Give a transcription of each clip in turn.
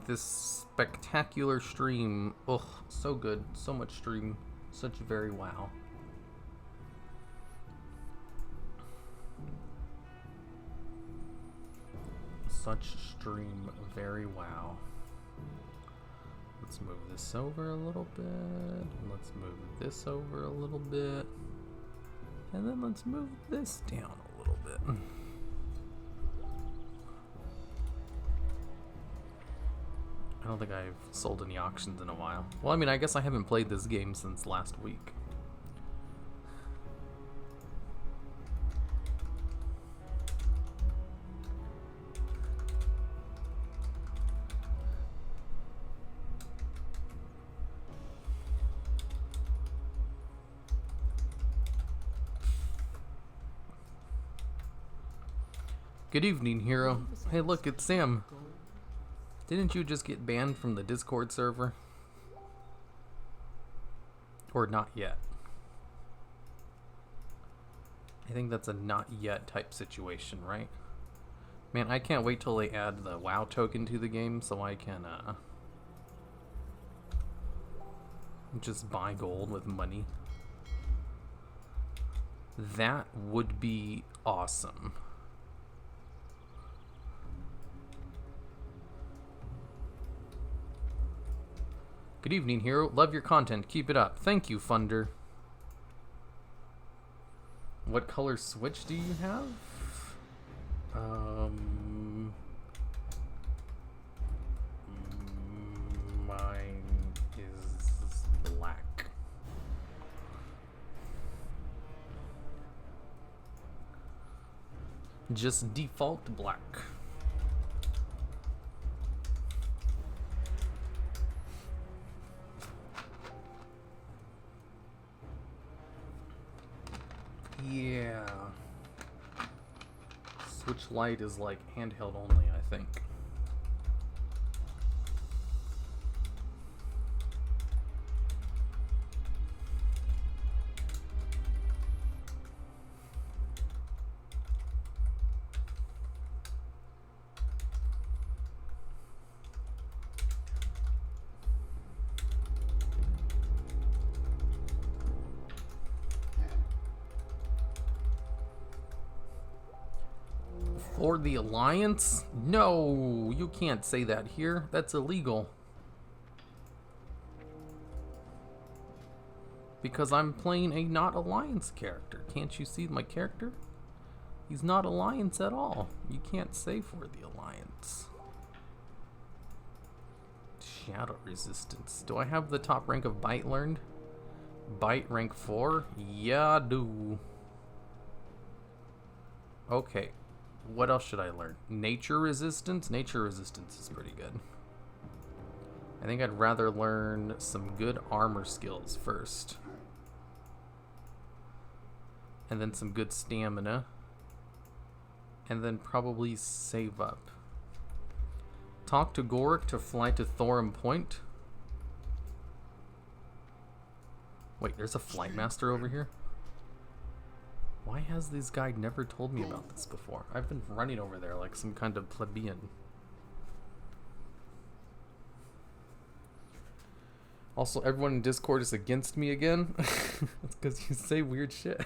this spectacular stream. Ugh, so good. So much stream. Such very wow. Such stream very wow. Let's move this over a little bit. Let's move this over a little bit. And then let's move this down a little bit. I don't think I've sold any auctions in a while. Well, I mean, I guess I haven't played this game since last week. Good evening, hero. Hey, look, it's Sam. Didn't you just get banned from the Discord server? Or not yet? I think that's a not yet type situation, right? Man, I can't wait till they add the WoW token to the game so I can just buy gold with money. That would be awesome. Good evening, hero. Love your content. Keep it up. Thank you, Funder. What color switch do you have? Mine is black. Just default black. Yeah. Switch Lite is like handheld only, I think. For the Alliance? No, you can't say that here. That's illegal. Because I'm playing a not Alliance character. Can't you see my character? He's not Alliance at all. You can't say for the Alliance. Shadow resistance. Do I have the top rank of Bite learned? Bite rank 4? Yeah, I do. Okay. What else should I learn? Nature resistance? Nature resistance is pretty good. I think I'd rather learn some good armor skills first. And then some good stamina. And then probably save up. Talk to Goric to fly to Thorum Point. Wait, there's a flight master over here? Why has this guy never told me about this before? I've been running over there like some kind of plebeian. Also, everyone in Discord is against me again. That's because you say weird shit.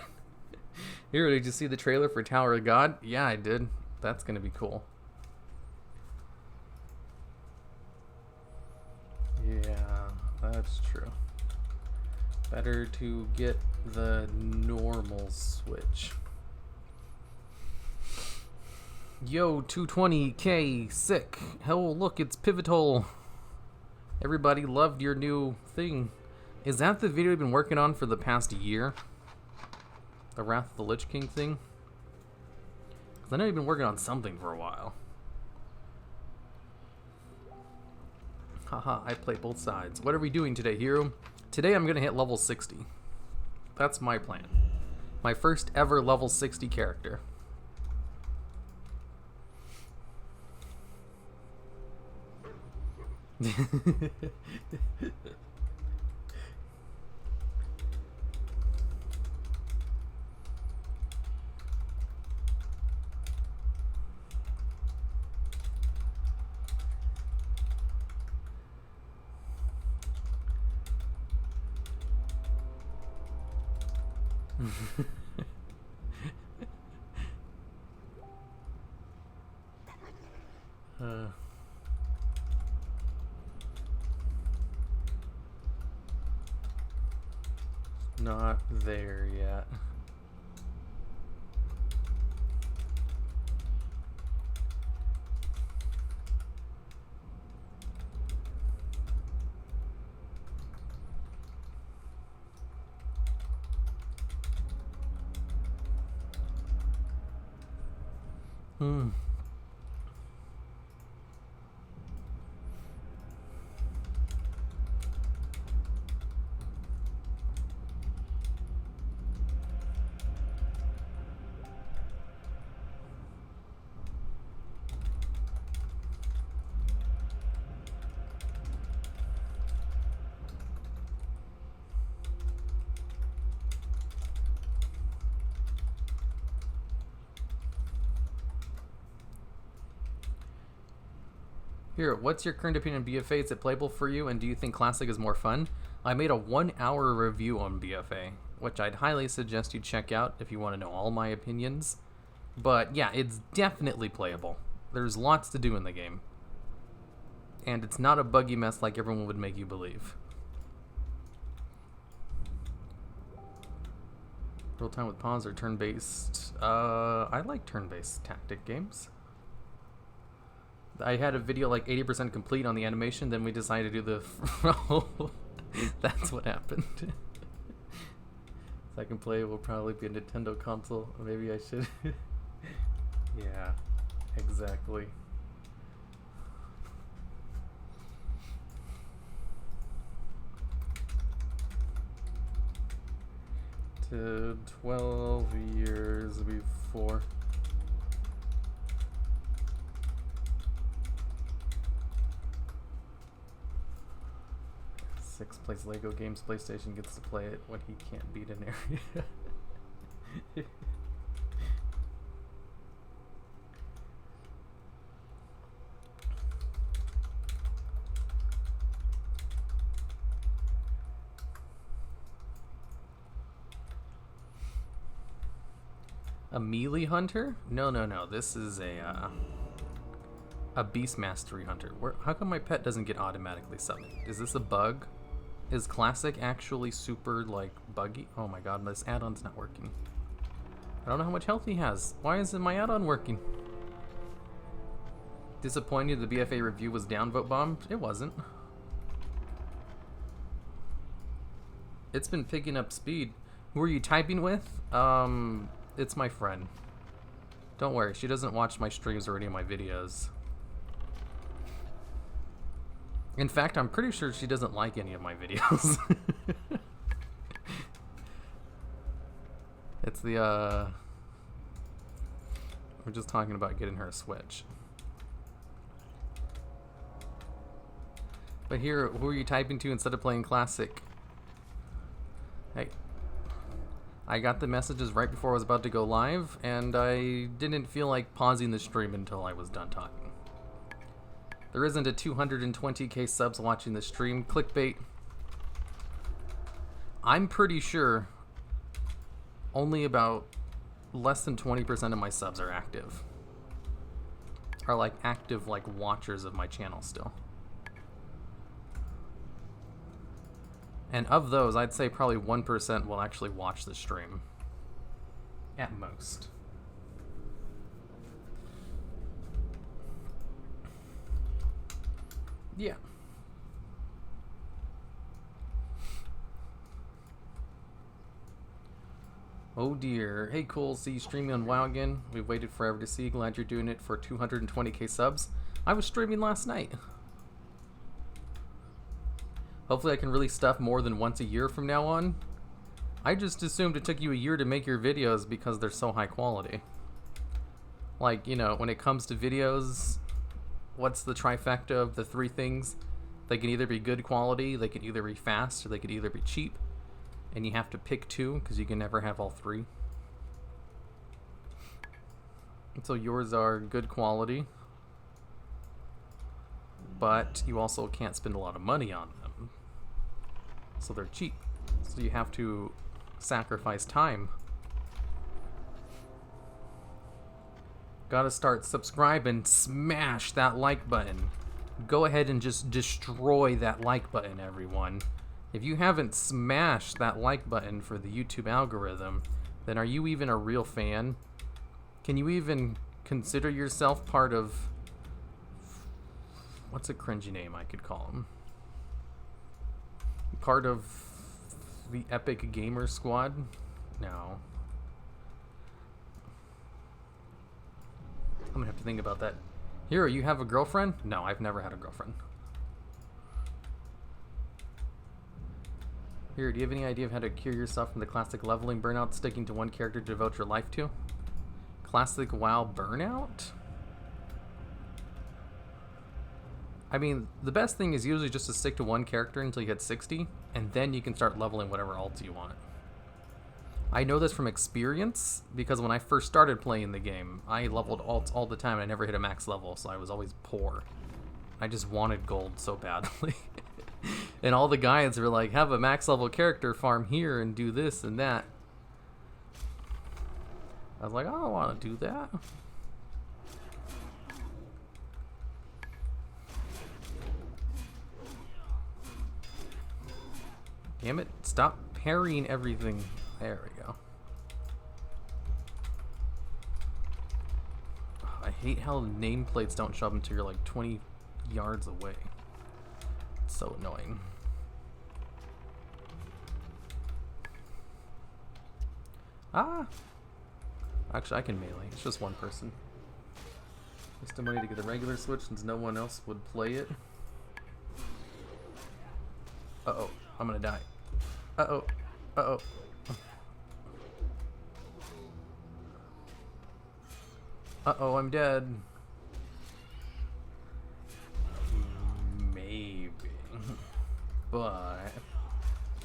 Here, did you see the trailer for Tower of God? Yeah, I did. That's gonna be cool. Yeah, that's true. Better to get the normal switch. Yo, 220k, sick. Hell, look, it's Pivotal. Everybody loved your new thing. Is that the video you've been working on for the past year? The Wrath of the Lich King thing? Because I know you've been working on something for a while. Haha, I play both sides. What are we doing today, hero? Today I'm gonna hit level 60. That's my plan. My first ever level 60 character. Not there yet. Here, what's your current opinion on BFA? Is it playable for you, and do you think Classic is more fun? I made a 1-hour review on BFA, which I'd highly suggest you check out if you want to know all my opinions. But yeah, it's definitely playable. There's lots to do in the game. And it's not a buggy mess like everyone would make you believe. Real time with pause or turn-based? I like turn-based tactic games. I had a video like 80% complete on the animation, then we decided to do the... That's what happened. Second play will probably be a Nintendo console. Maybe I should... Yeah, exactly. To 12 years before. Six plays Lego games, PlayStation gets to play it when he can't beat an area. A melee hunter? No. This is a beast mastery hunter. How come my pet doesn't get automatically summoned? Is this a bug? Is Classic actually super, like, buggy? Oh my god, this add-on's not working. I don't know how much health he has. Why isn't my add-on working? Disappointed the BFA review was downvote bombed? It wasn't. It's been picking up speed. Who are you typing with? It's my friend. Don't worry, she doesn't watch my streams or any of my videos. In fact, I'm pretty sure she doesn't like any of my videos. It's the, we're just talking about getting her a Switch. But here, who are you typing to instead of playing Classic? Hey. I got the messages right before I was about to go live, and I didn't feel like pausing the stream until I was done talking. There isn't a 220k subs watching the stream. Clickbait. I'm pretty sure only about less than 20% of my subs are active. Are like active like watchers of my channel still. And of those, I'd say probably 1% will actually watch the stream. At most. Yeah. Oh dear. Hey, cool. See you streaming on WoW again. We've waited forever to see. Glad you're doing it for 220k subs. I was streaming last night. Hopefully I can release stuff more than once a year from now on. I just assumed it took you a year to make your videos because they're so high quality. Like, you know, when it comes to videos, what's the trifecta of the three things? They can either be good quality, they can either be fast, or they can either be cheap. And you have to pick two, because you can never have all three. And so yours are good quality, but you also can't spend a lot of money on them. So they're cheap. So you have to sacrifice time Gotta start subscribing, smash that like button. Go ahead and just destroy that like button, everyone. If you haven't smashed that like button for the YouTube algorithm, then are you even a real fan? Can you even consider yourself part of... What's a cringy name I could call him? Part of the Epic Gamer Squad? No. I'm gonna have to think about that. Hero, you have a girlfriend? No, I've never had a girlfriend. Hero, do you have any idea of how to cure yourself from the classic leveling burnout, sticking to one character to devote your life to? Classic WoW burnout? I mean, the best thing is usually just to stick to one character until you hit 60, and then you can start leveling whatever alts you want. I know this from experience, because when I first started playing the game, I leveled alts all the time and I never hit a max level, so I was always poor. I just wanted gold so badly. And all the guides were like, have a max level character, farm here, and do this and that. I was like, I don't want to do that. Damn it, stop parrying everything. There we go. I hate how nameplates don't show up until you're like 20 yards away. It's so annoying. Ah! Actually, I can melee. It's just one person. Just the money to get the regular switch since no one else would play it. Uh-oh. I'm gonna die. Uh-oh. Uh-oh. Uh-oh, I'm dead. Maybe. But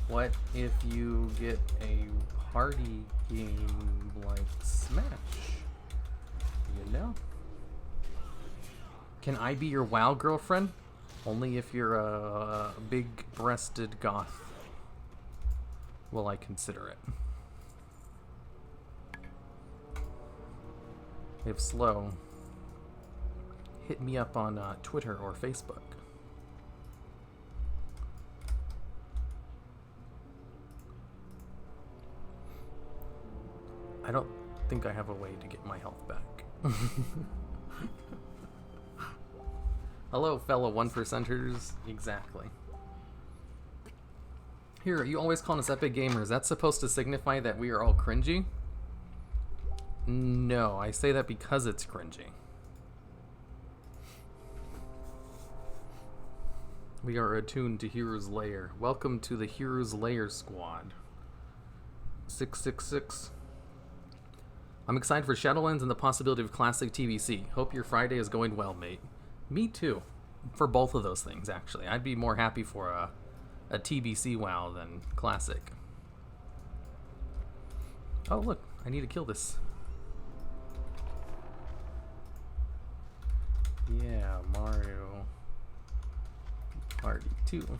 what if you get a party game like Smash? You know? Can I be your WoW girlfriend? Only if you're a big-breasted goth will I consider it. If slow, hit me up on Twitter or Facebook. I don't think I have a way to get my health back. Hello, fellow 1%ers. Exactly. Here, you always call us epic gamers. That's supposed to signify that we are all cringy? No, I say that because it's cringy. We are attuned to Hero's Lair. Welcome to the Hero's Lair squad. 666. I'm excited for Shadowlands and the possibility of classic TBC. Hope your Friday is going well, mate. Me too. For both of those things, actually. I'd be more happy for a TBC WoW than classic. Oh, look. I need to kill this. Yeah, Mario Party 2.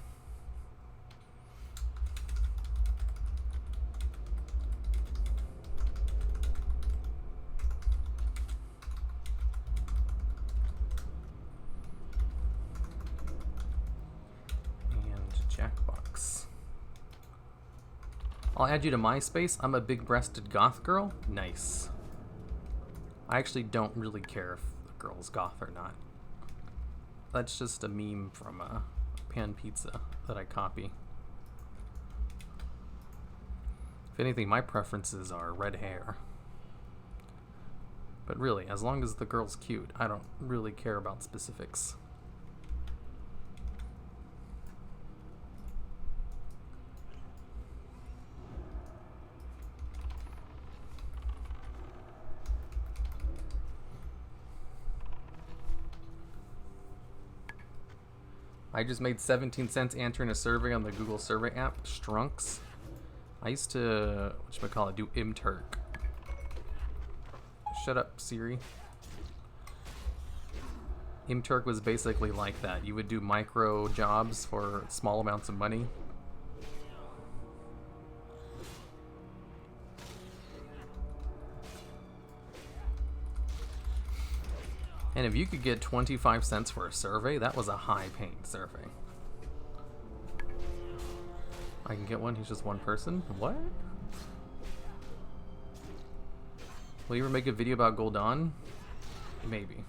Jackbox. I'll add you to MySpace. I'm a big-breasted goth girl. Nice. I actually don't really care if the girl's goth or not. That's just a meme from Pan Pizza that I copy. If anything, my preferences are red hair. But really, as long as the girl's cute, I don't really care about specifics. I just made 17 cents answering a survey on the Google survey app, Strunks. I used to, whatchamacallit, do imturk. Shut up, Siri. Imturk was basically like that. You would do micro jobs for small amounts of money. And if you could get 25 cents for a survey, that was a high-paying survey. I can get one, he's just one person? What? Will you ever make a video about Gul'dan? Maybe.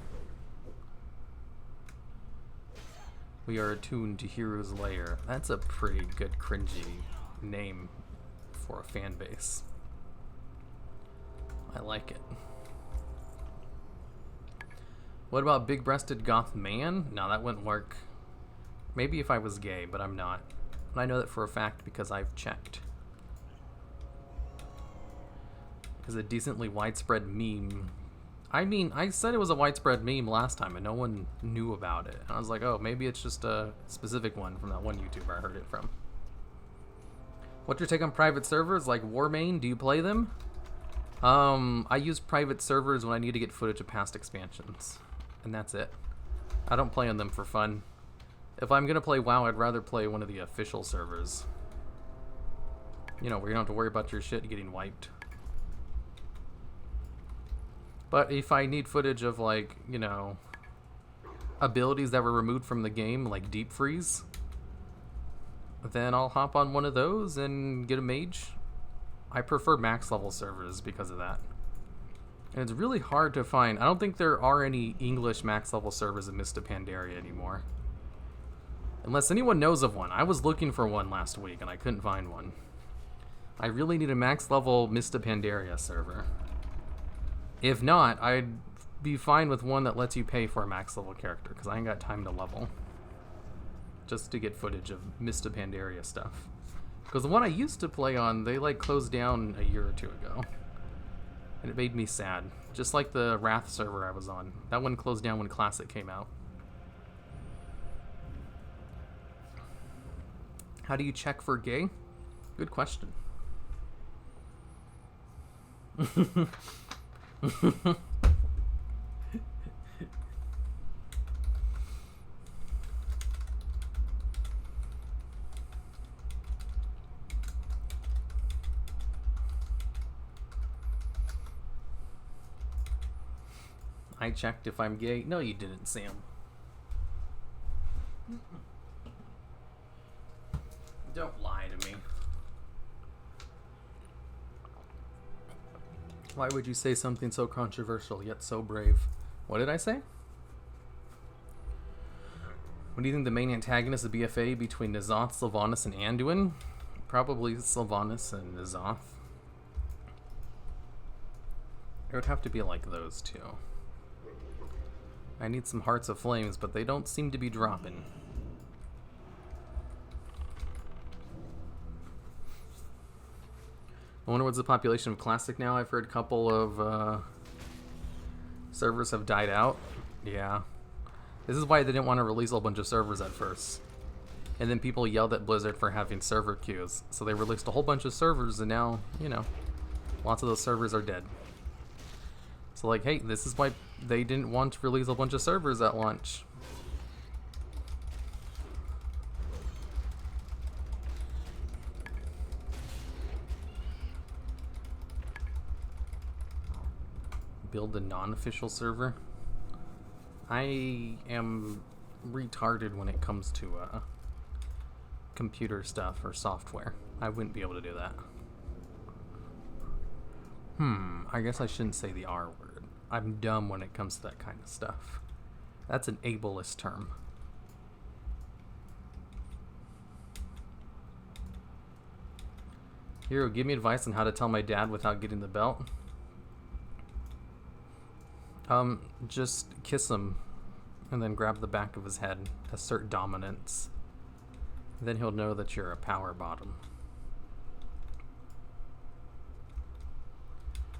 We are attuned to Hero's Lair. That's a pretty good cringy name for a fan base. I like it. What about big-breasted goth man? No, that wouldn't work. Maybe if I was gay, but I'm not. And I know that for a fact because I've checked. Is a decently widespread meme. I mean, I said it was a widespread meme last time and no one knew about it. And I was like, oh, maybe it's just a specific one from that one YouTuber I heard it from. What's your take on private servers like Warmain? Do you play them? I use private servers when I need to get footage of past expansions. And that's it. I don't play on them for fun. If I'm gonna play WoW, I'd rather play one of the official servers. You know, where you don't have to worry about your shit getting wiped. But if I need footage of, like, you know, abilities that were removed from the game, like deep freeze, then I'll hop on one of those and get a mage. I prefer max level servers because of that. And it's really hard to find. I don't think there are any English max level servers in Mista Pandaria anymore. Unless anyone knows of one. I was looking for one last week and I couldn't find one. I really need a max level Mista Pandaria server. If not, I'd be fine with one that lets you pay for a max level character, because I ain't got time to level. Just to get footage of Mista Pandaria stuff. Because the one I used to play on, they like closed down a year or two ago. And it made me sad. Just like the Wrath server I was on. That one closed down when Classic came out. How do you check for gay? Good question. I checked if I'm gay. No, you didn't, Sam. Don't lie to me. Why would you say something so controversial yet so brave? What did I say? What do you think the main antagonist of BFA between N'Zoth, Sylvanas, and Anduin? Probably Sylvanas and N'Zoth. It would have to be like those two. I need some Hearts of Flames, but they don't seem to be dropping. I wonder what's the population of Classic now. I've heard a couple of servers have died out. Yeah. This is why they didn't want to release a whole bunch of servers at first. And then people yelled at Blizzard for having server queues. So they released a whole bunch of servers and now, you know, lots of those servers are dead. So like, hey, this is why they didn't want to release a bunch of servers at launch. Build a non-official server. I am retarded when it comes to computer stuff or software. I wouldn't be able to do that. I guess I shouldn't say the R word. I'm dumb when it comes to that kind of stuff. That's an ableist term. Hero, give me advice on how to tell my dad without getting the belt. Just kiss him and then grab the back of his head, assert dominance. Then he'll know that you're a power bottom.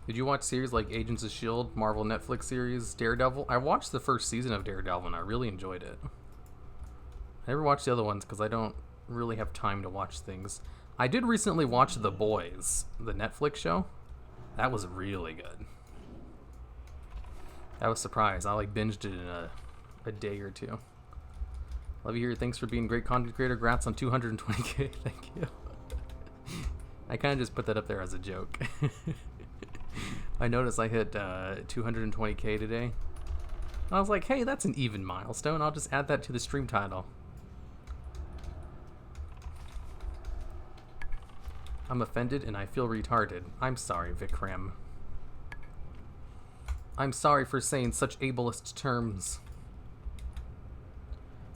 Did you watch series like Agents of S.H.I.E.L.D., Marvel Netflix series, Daredevil? I watched the first season of Daredevil and I really enjoyed it. I never watched the other ones because I don't really have time to watch things. I did recently watch The Boys, the Netflix show. That was really good. I was surprised. I like binged it in a day or two. Love you here. Thanks for being a great content creator. Grats on 220k. Thank you. I kind of just put that up there as a joke. I noticed I hit 220k today. I was like, hey, that's an even milestone. I'll just add that to the stream title. I'm offended and I feel retarded. I'm sorry, Vikram. I'm sorry for saying such ableist terms.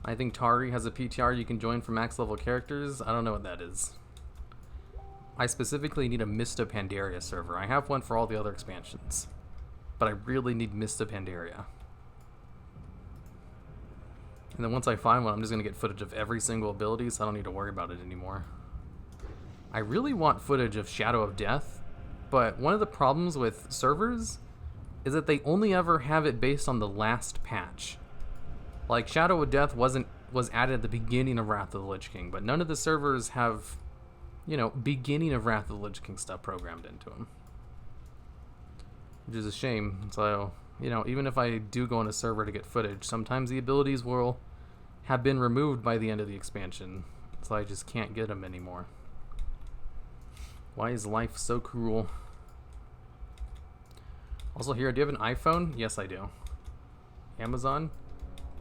I think Tari has a PTR you can join for max level characters. I don't know what that is. I specifically need a Mista Pandaria server. I have one for all the other expansions, but I really need Mista Pandaria. And then once I find one, I'm just going to get footage of every single ability, so I don't need to worry about it anymore. I really want footage of Shadow of Death, but one of the problems with servers is that they only ever have it based on the last patch. Like, Shadow of Death was added at the beginning of Wrath of the Lich King, but none of the servers have, you know, beginning of Wrath of the Lich King stuff programmed into them. Which is a shame. So, you know, even if I do go on a server to get footage, sometimes the abilities will have been removed by the end of the expansion, so I just can't get them anymore. Why is life so cruel? Also here, do you have an iPhone? Yes, I do. Amazon?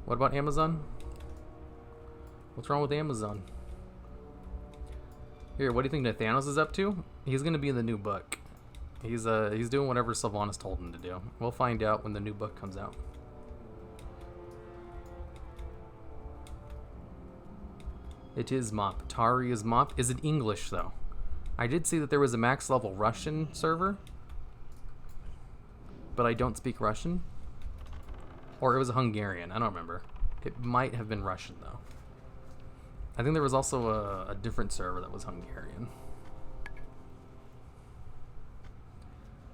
What about Amazon? What's wrong with Amazon? Here, what do you think Nathanos is up to? He's gonna be in the new book. He's doing whatever Sylvanas told him to do. We'll find out when the new book comes out. It is Mop. Tari is Mop. Is it English though? I did see that there was a max level Russian server, but I don't speak Russian. Or it was a Hungarian. I don't remember. It might have been Russian though. I think there was also a different server that was Hungarian.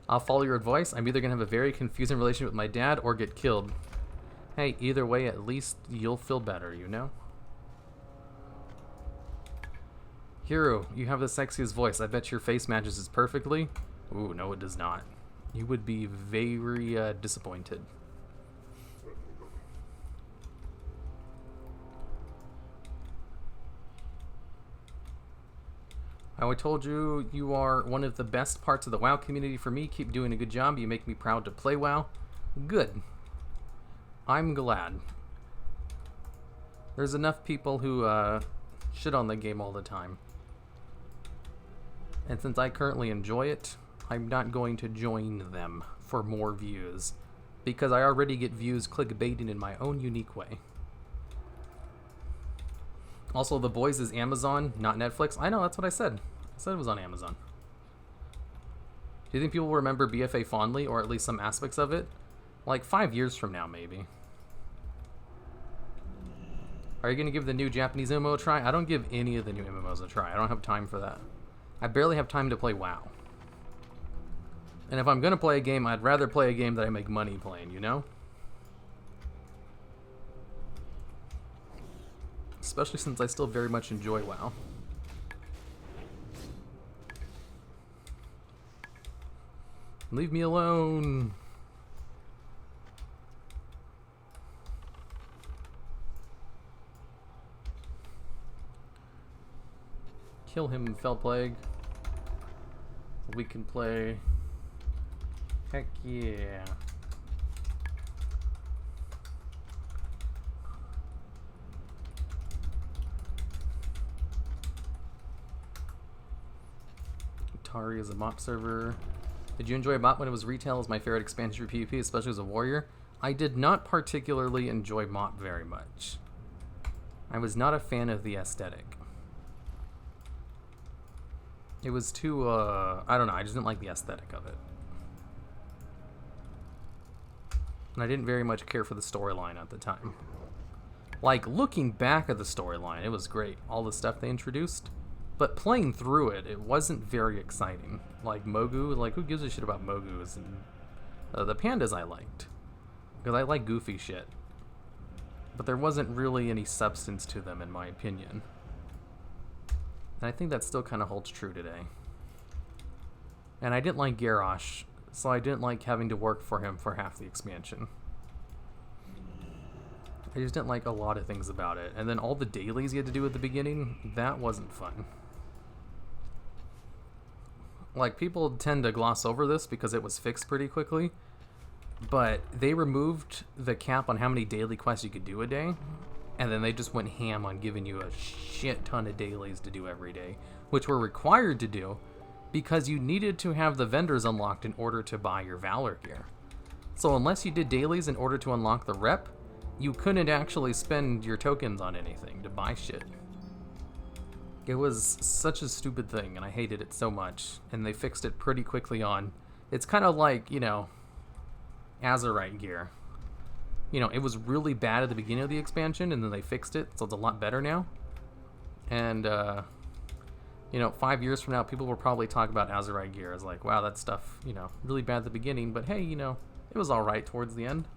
I'll follow your advice. I'm either going to have a very confusing relationship with my dad or get killed. Hey, either way, at least you'll feel better, you know? Hero, you have the sexiest voice. I bet your face matches it perfectly. Ooh, no it does not. You would be very disappointed. I told you you are one of the best parts of the WoW community for me. Keep doing a good job. You make me proud to play WoW. Good. I'm glad. There's enough people who shit on the game all the time. And since I currently enjoy it, I'm not going to join them for more views, because I already get views clickbaiting in my own unique way. Also, The Boys is Amazon, not Netflix. I know, that's what I said. I said it was on Amazon. Do you think people will remember BFA fondly, or at least some aspects of it? Like 5 years from now, maybe. Are you going to give the new Japanese MMO a try? I don't give any of the new MMOs a try. I don't have time for that. I barely have time to play WoW. And if I'm going to play a game, I'd rather play a game that I make money playing, you know? Especially since I still very much enjoy WoW. Leave me alone. Kill him, Fell Plague. We can play. Heck yeah. Atari is a mop server. Did you enjoy Mop when it was retail? As my favorite expansion for PvP, especially as a warrior? I did not particularly enjoy Mop very much. I was not a fan of the aesthetic. It was too, I don't know, I just didn't like the aesthetic of it. And I didn't very much care for the storyline at the time. Like, looking back at the storyline, it was great. All the stuff they introduced. But playing through it, it wasn't very exciting. Like Mogu, like who gives a shit about Mogus? And the pandas I liked, because I like goofy shit. But there wasn't really any substance to them, in my opinion. And I think that still kind of holds true today. And I didn't like Garrosh, so I didn't like having to work for him for half the expansion. I just didn't like a lot of things about it. And then all the dailies you had to do at the beginning, that wasn't fun. Like, people tend to gloss over this because it was fixed pretty quickly. but they removed the cap on how many daily quests you could do a day, and then they just went ham on giving you a shit ton of dailies to do every day, which were required to do because you needed to have the vendors unlocked in order to buy your Valor gear. So unless you did dailies in order to unlock the rep, you couldn't actually spend your tokens on anything to buy shit. It was such a stupid thing, and I hated it so much, and they fixed it pretty quickly on. It's kind of like, you know, Azerite gear. You know, it was really bad at the beginning of the expansion, and then they fixed it, so it's a lot better now. And, you know, 5 years from now, people will probably talk about Azerite gear as like, wow, that stuff, you know, really bad at the beginning, but hey, you know, it was alright towards the end.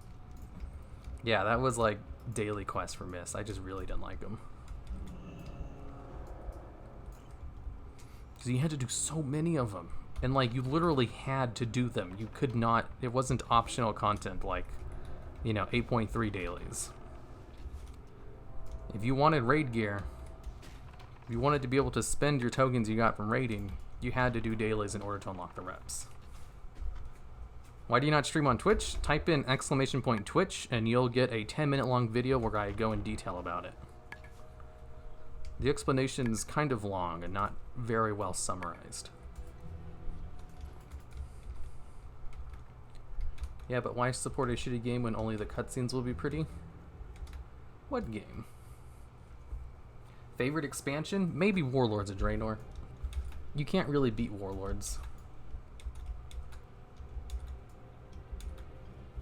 Yeah, that was like daily quest for Miss. I just really didn't like them. Because you had to do so many of them. And like, you literally had to do them. You could not, it wasn't optional content like, you know, 8.3 dailies. If you wanted raid gear, if you wanted to be able to spend your tokens you got from raiding, you had to do dailies in order to unlock the reps. Why do you not stream on Twitch? Type in !Twitch and you'll get a 10-minute long video where I go in detail about it. The explanation is kind of long and not very well summarized. Yeah, but why support a shitty game when only the cutscenes will be pretty? What game? Favorite expansion? Maybe Warlords of Draenor. You can't really beat Warlords.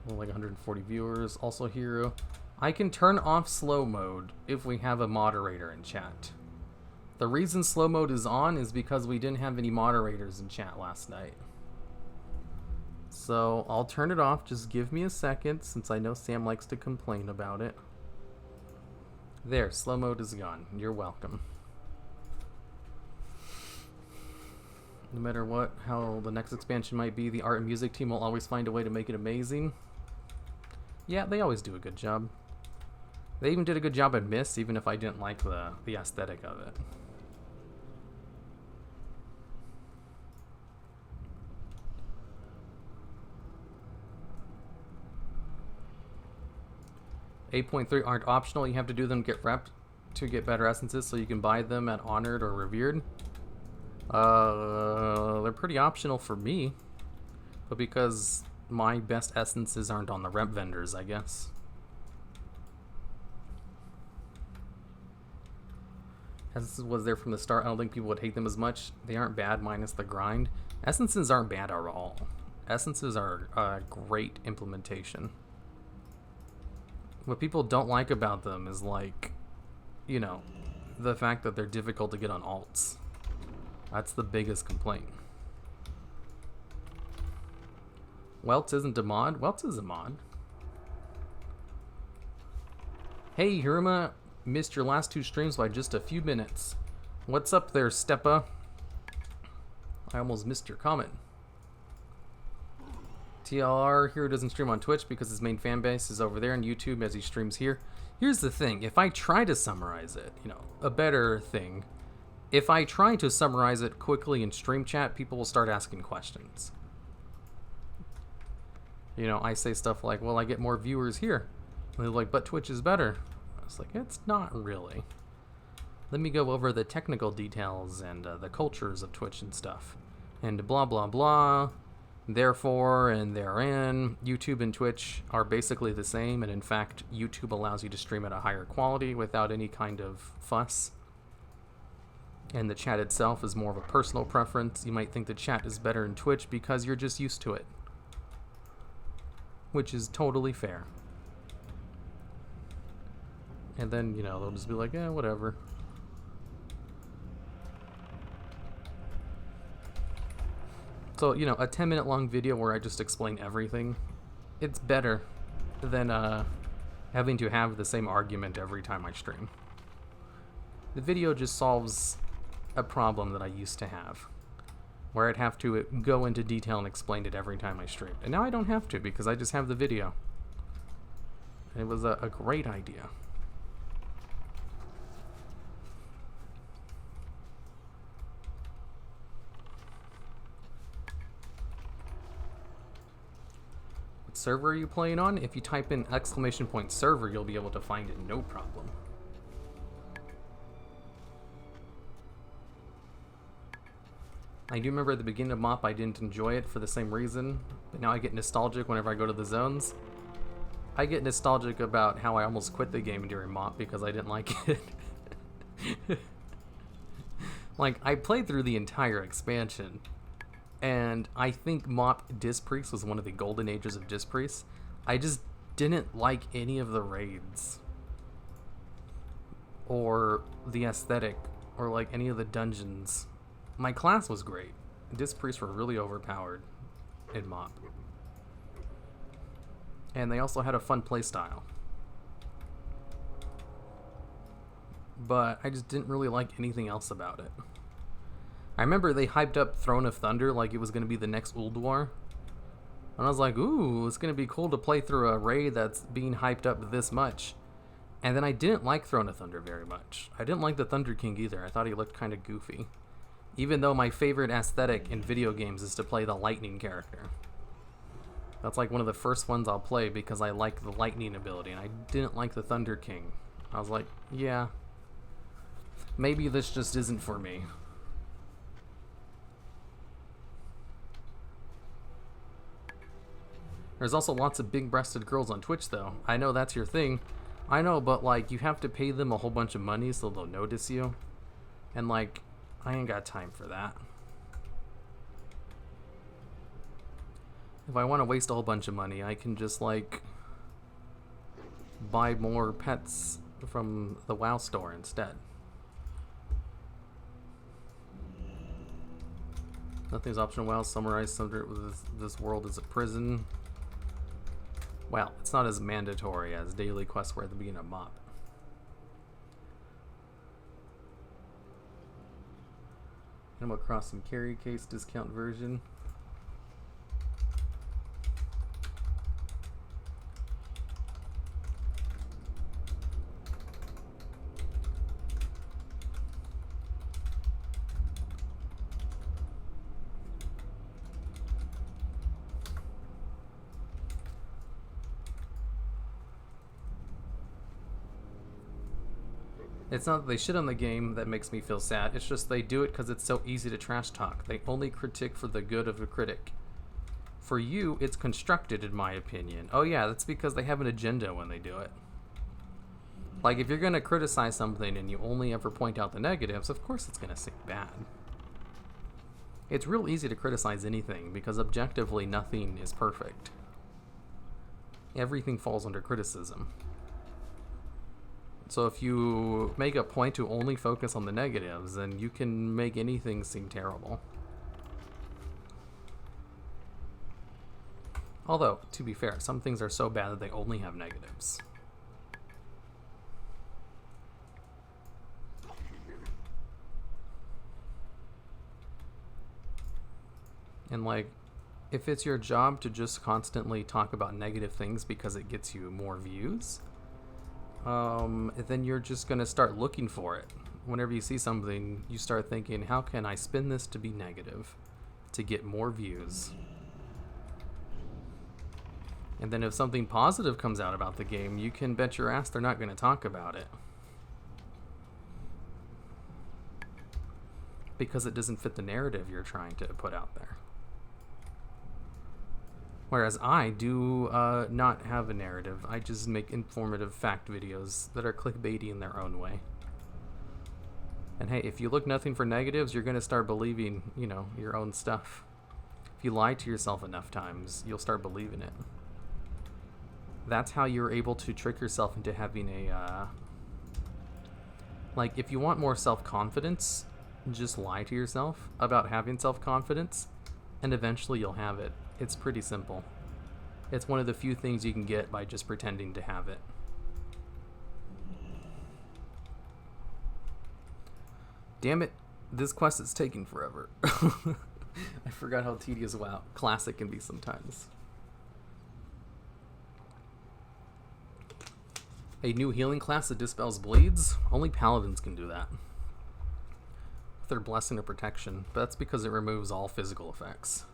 Well, like 140 viewers. Also hero. I can turn off slow mode if we have a moderator in chat. The reason slow mode is on is because we didn't have any moderators in chat last night. So I'll turn it off. Just give me a second, since I know Sam likes to complain about it. There, slow mode is gone. You're welcome. No matter what, how the next expansion might be, the art and music team will always find a way to make it amazing. Yeah, they always do a good job. They even did a good job at Mist, even if I didn't like the aesthetic of it. .3 aren't optional. You have to do them to get repped to get better essences, so you can buy them at Honored or Revered. They're pretty optional for me, but because my best essences aren't on the rep vendors, I guess. Essences was there from the start. I don't think people would hate them as much. They aren't bad minus the grind. Essences aren't bad at all. Essences are a great implementation. What people don't like about them is, like, you know, the fact that they're difficult to get on alts. That's the biggest complaint. Welts isn't a mod? Welts is a mod. Hey, Hiruma, missed your last 2 streams by just a few minutes. What's up there, Steppa? I almost missed your comment. TLR here doesn't stream on Twitch because his main fan base is over there on YouTube as he streams here. Here's the thing, if I try to summarize it, you know, a better thing, if I try to summarize it quickly in stream chat, people will start asking questions. You know, I say stuff like, well, I get more viewers here. And they're like, but Twitch is better. I was like, it's not really. Let me go over the technical details and the cultures of Twitch and stuff. And blah, blah, blah. Therefore and therein, YouTube and Twitch are basically the same, and in fact, YouTube allows you to stream at a higher quality without any kind of fuss. And the chat itself is more of a personal preference. You might think the chat is better in Twitch because you're just used to it. Which is totally fair. And then, you know, they'll just be like, eh, whatever. So, you know, a 10-minute long video where I just explain everything, it's better than having to have the same argument every time I stream. The video just solves a problem that I used to have, where I'd have to go into detail and explain it every time I stream. And now I don't have to because I just have the video. It was a great idea. server are you playing on? If you type in !server, you'll be able to find it no problem. I do remember at the beginning of MoP I didn't enjoy it for the same reason, but now I get nostalgic whenever I go to the zones. I get nostalgic about how I almost quit the game during MoP because I didn't like it. Like, I played through the entire expansion, and I think MoP Disc Priest was one of the golden ages of Disc Priest. I just didn't like any of the raids, or the aesthetic, or like any of the dungeons. My class was great. Disc Priests were really overpowered in MoP. And they also had a fun playstyle. But I just didn't really like anything else about it. I remember they hyped up Throne of Thunder like it was going to be the next Ulduar. And I was like, ooh, it's going to be cool to play through a raid that's being hyped up this much. And then I didn't like Throne of Thunder very much. I didn't like the Thunder King either. I thought he looked kind of goofy. Even though my favorite aesthetic in video games is to play the lightning character. That's like one of the first ones I'll play because I like the lightning ability, and I didn't like the Thunder King. I was like, yeah, maybe this just isn't for me. There's also lots of big-breasted girls on Twitch, though. I know that's your thing. I know, but like, you have to pay them a whole bunch of money so they'll notice you. And like, I ain't got time for that. If I want to waste a whole bunch of money, I can just like buy more pets from the WoW store instead. Nothing's optional. WoW summarized under this world is a prison. Well, it's not as mandatory as daily quests were at the beginning of MoP. Animal Crossing carry case discount version. It's not that they shit on the game that makes me feel sad, it's just they do it because it's so easy to trash talk. They only critique for the good of a critic. For you, it's constructed, in my opinion. Oh yeah, that's because they have an agenda when they do it. Like, if you're going to criticize something and you only ever point out the negatives, of course it's going to seem bad. It's real easy to criticize anything because objectively nothing is perfect. Everything falls under criticism. So if you make a point to only focus on the negatives, then you can make anything seem terrible. Although, to be fair, some things are so bad that they only have negatives. And like, if it's your job to just constantly talk about negative things because it gets you more views, then you're just going to start looking for it. Whenever you see something, you start thinking, how can I spin this to be negative to get more views? And then if something positive comes out about the game, you can bet your ass they're not going to talk about it. Because it doesn't fit the narrative you're trying to put out there. Whereas I do not have a narrative. I just make informative fact videos that are clickbaity in their own way. And hey, if you look nothing for negatives, you're going to start believing, you know, your own stuff. If you lie to yourself enough times, you'll start believing it. That's how you're able to trick yourself into having a... like, if you want more self-confidence, just lie to yourself about having self-confidence, and eventually you'll have it. It's pretty simple. It's one of the few things you can get by just pretending to have it. Damn it, this quest is taking forever. I forgot how tedious WoW Classic can be sometimes. A new healing class that dispels bleeds? Only paladins can do that. With their blessing of protection, but that's because it removes all physical effects.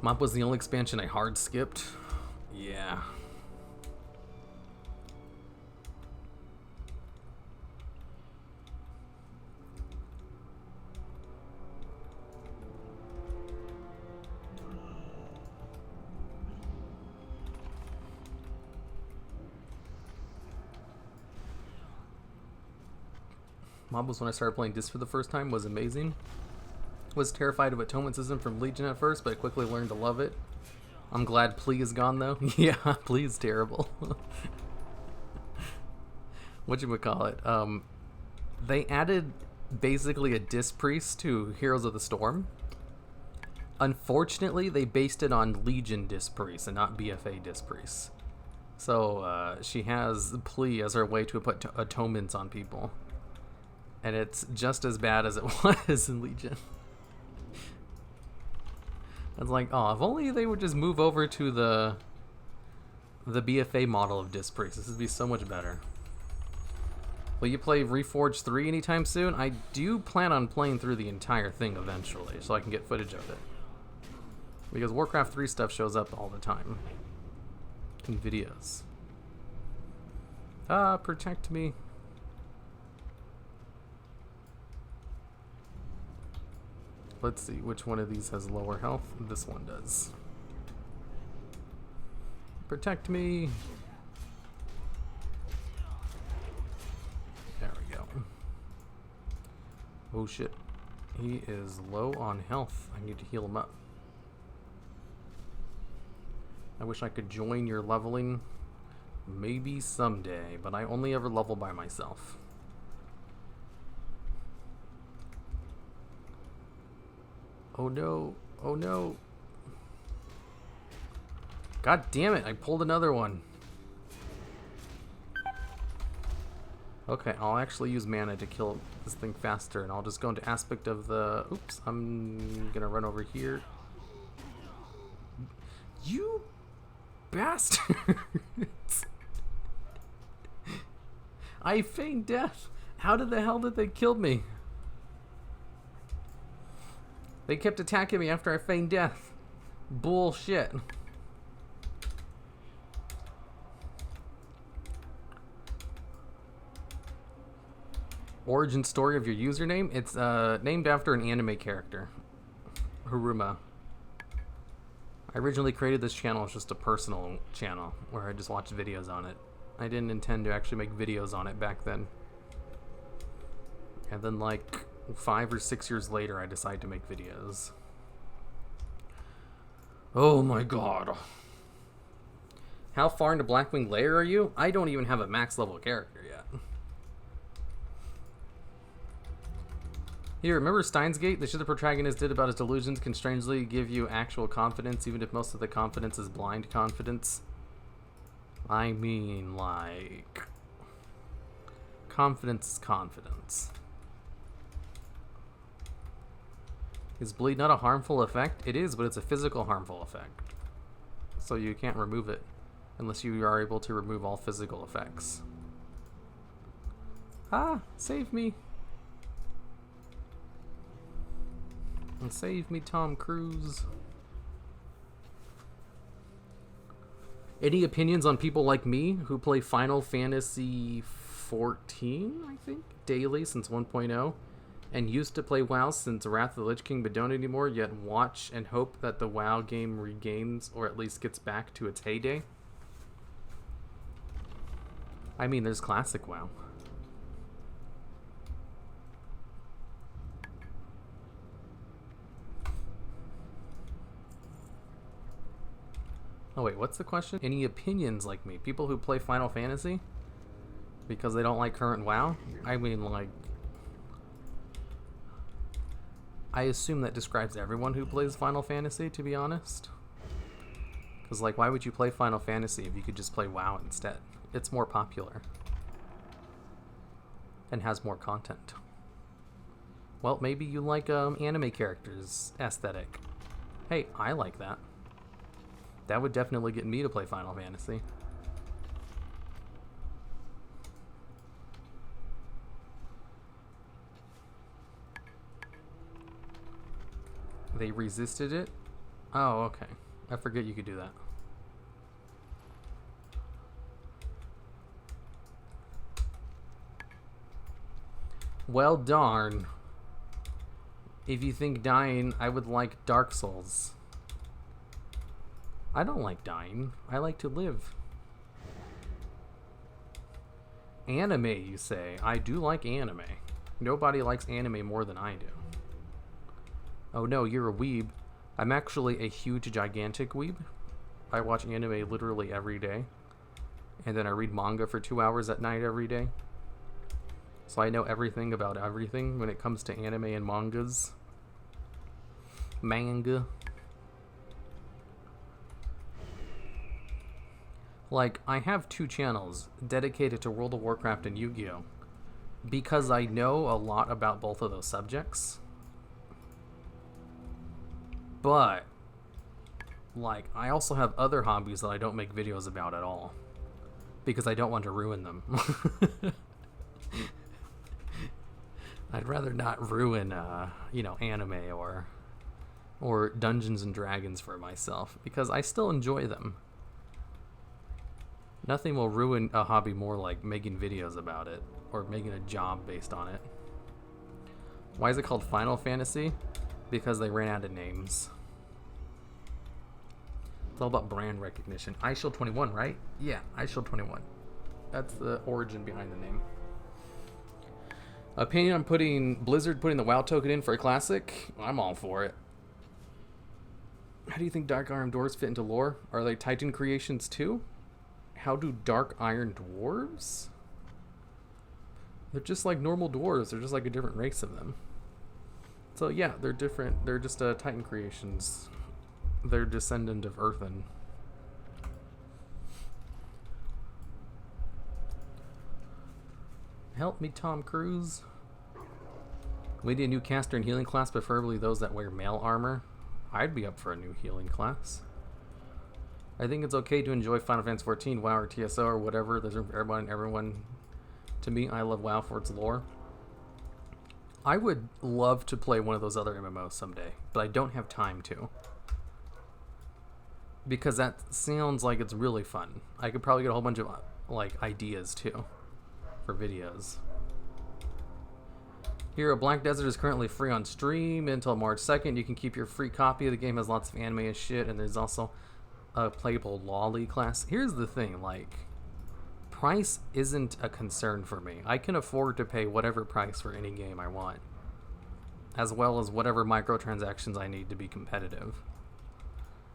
Mop was the only expansion I hard skipped. Yeah. Mob was when I started playing Disc for the first time, was amazing. Was terrified of atonement system from Legion at first, but I quickly learned to love it. I'm glad Plea is gone though. Yeah, Plea is terrible. Whatchamacallit? They added basically a Disc priest to Heroes of the Storm. Unfortunately, they based it on Legion Disc priests and not BFA Disc priests. So she has Plea as her way to put atonements on people. And it's just as bad as it was in Legion. It's like, oh, if only they would just move over to the BFA model of Disc Priest. This would be so much better. Will you play Reforged 3 anytime soon? I do plan on playing through the entire thing eventually, so I can get footage of it. Because Warcraft 3 stuff shows up all the time. In videos. Protect me. Let's see, which one of these has lower health? This one does. Protect me. There we go. Oh shit. He is low on health. I need to heal him up. I wish I could join your leveling. Maybe someday, but I only ever level by myself. Oh no, oh no. God damn it, I pulled another one. Okay, I'll actually use mana to kill this thing faster, and I'll just go into aspect of the... Oops, I'm gonna run over here. You bastards! I feigned death. How the hell did they kill me? They kept attacking me after I feigned death. Bullshit. Origin story of your username? It's named after an anime character. Haruma. I originally created this channel as just a personal channel where I just watched videos on it. I didn't intend to actually make videos on it back then. And then like 5 or 6 years later, I decided to make videos. Oh my god. How far into Blackwing Lair are you? I don't even have a max level character yet. Here, remember Steins Gate? The shit the protagonist did about his delusions can strangely give you actual confidence, even if most of the confidence is blind confidence. I mean, like... confidence is confidence. Is bleed not a harmful effect? It is, but it's a physical harmful effect. So you can't remove it unless you are able to remove all physical effects. Ah, save me. And save me, Tom Cruise. Any opinions on people like me who play Final Fantasy 14, I think, daily since 1.0? And used to play WoW since Wrath of the Lich King but don't anymore, yet watch and hope that the WoW game regains or at least gets back to its heyday? I mean, there's classic WoW. Oh wait, what's the question? Any opinions like me? People who play Final Fantasy? Because they don't like current WoW? I mean, like... I assume that describes everyone who plays Final Fantasy, to be honest. Because, like, why would you play Final Fantasy if you could just play WoW instead? It's more popular. And has more content. Well, maybe you like anime characters aesthetic. Hey, I like that. That would definitely get me to play Final Fantasy. They resisted it. Oh, okay. I forget you could do that. Well, darn. If you think dying, I would like Dark Souls. I don't like dying. I like to live. Anime, you say? I do like anime. Nobody likes anime more than I do. Oh no, you're a weeb. I'm actually a huge, gigantic weeb. I watch anime literally every day. And then I read manga for 2 hours at night every day. So I know everything about everything when it comes to anime and mangas. Manga. Like, I have 2 channels dedicated to World of Warcraft and Yu-Gi-Oh! Because I know a lot about both of those subjects. But, like, I also have other hobbies that I don't make videos about at all. Because I don't want to ruin them. I'd rather not ruin, you know, anime or Dungeons and Dragons for myself. Because I still enjoy them. Nothing will ruin a hobby more like making videos about it. Or making a job based on it. Why is it called Final Fantasy? Because they ran out of names. It's all about brand recognition. iShield21, right? Yeah, iShield21. That's the origin behind the name. Opinion on Blizzard putting the WoW token in for a classic? I'm all for it. How do you think Dark Iron Dwarves fit into lore? Are they Titan creations too? How do Dark Iron Dwarves? They're just like normal dwarves. They're just like a different race of them. So yeah, they're different. They're just Titan creations. They're descendant of Earthen. Help me, Tom Cruise. We need a new caster and healing class, preferably those that wear male armor. I'd be up for a new healing class. I think it's okay to enjoy Final Fantasy 14, WoW, or TSO, or whatever. There's room for everyone and everyone. To me, I love WoW for its lore. I would love to play one of those other MMOs someday, but I don't have time to. Because that sounds like it's really fun. I could probably get a whole bunch of like ideas too for videos. Here, Black Desert is currently free on Steam until March 2nd. You can keep your free copy. The game has lots of anime and shit, and there's also a playable lolly class. Here's the thing, like, price isn't a concern for me. I can afford to pay whatever price for any game I want, as well as whatever microtransactions I need to be competitive.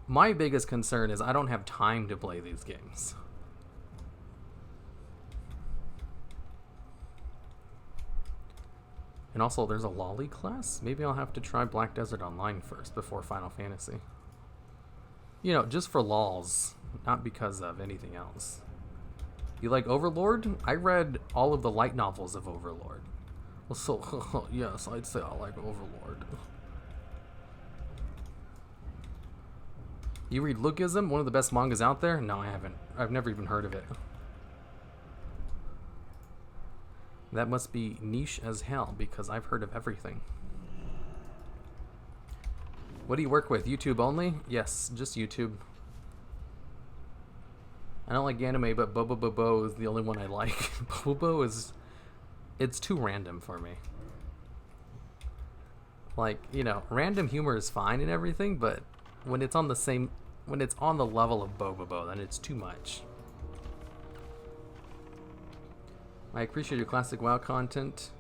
My biggest concern is I don't have time to play these games. And also, there's a lolly class? Maybe I'll have to try Black Desert Online first before Final Fantasy. You know, just for lols, not because of anything else. You like Overlord? I read all of the light novels of Overlord. Well, so, yes, I'd say I like Overlord. You read Lookism, one of the best mangas out there? No, I haven't. I've never even heard of it. That must be niche as hell, because I've heard of everything. What do you work with? YouTube only? Yes, just YouTube. I don't like anime, but Bobo is the only one I like. Bobo is... it's too random for me. Like, you know, random humor is fine and everything, but when it's on the same... when it's on the level of Bobo, then it's too much. I appreciate your classic WoW content,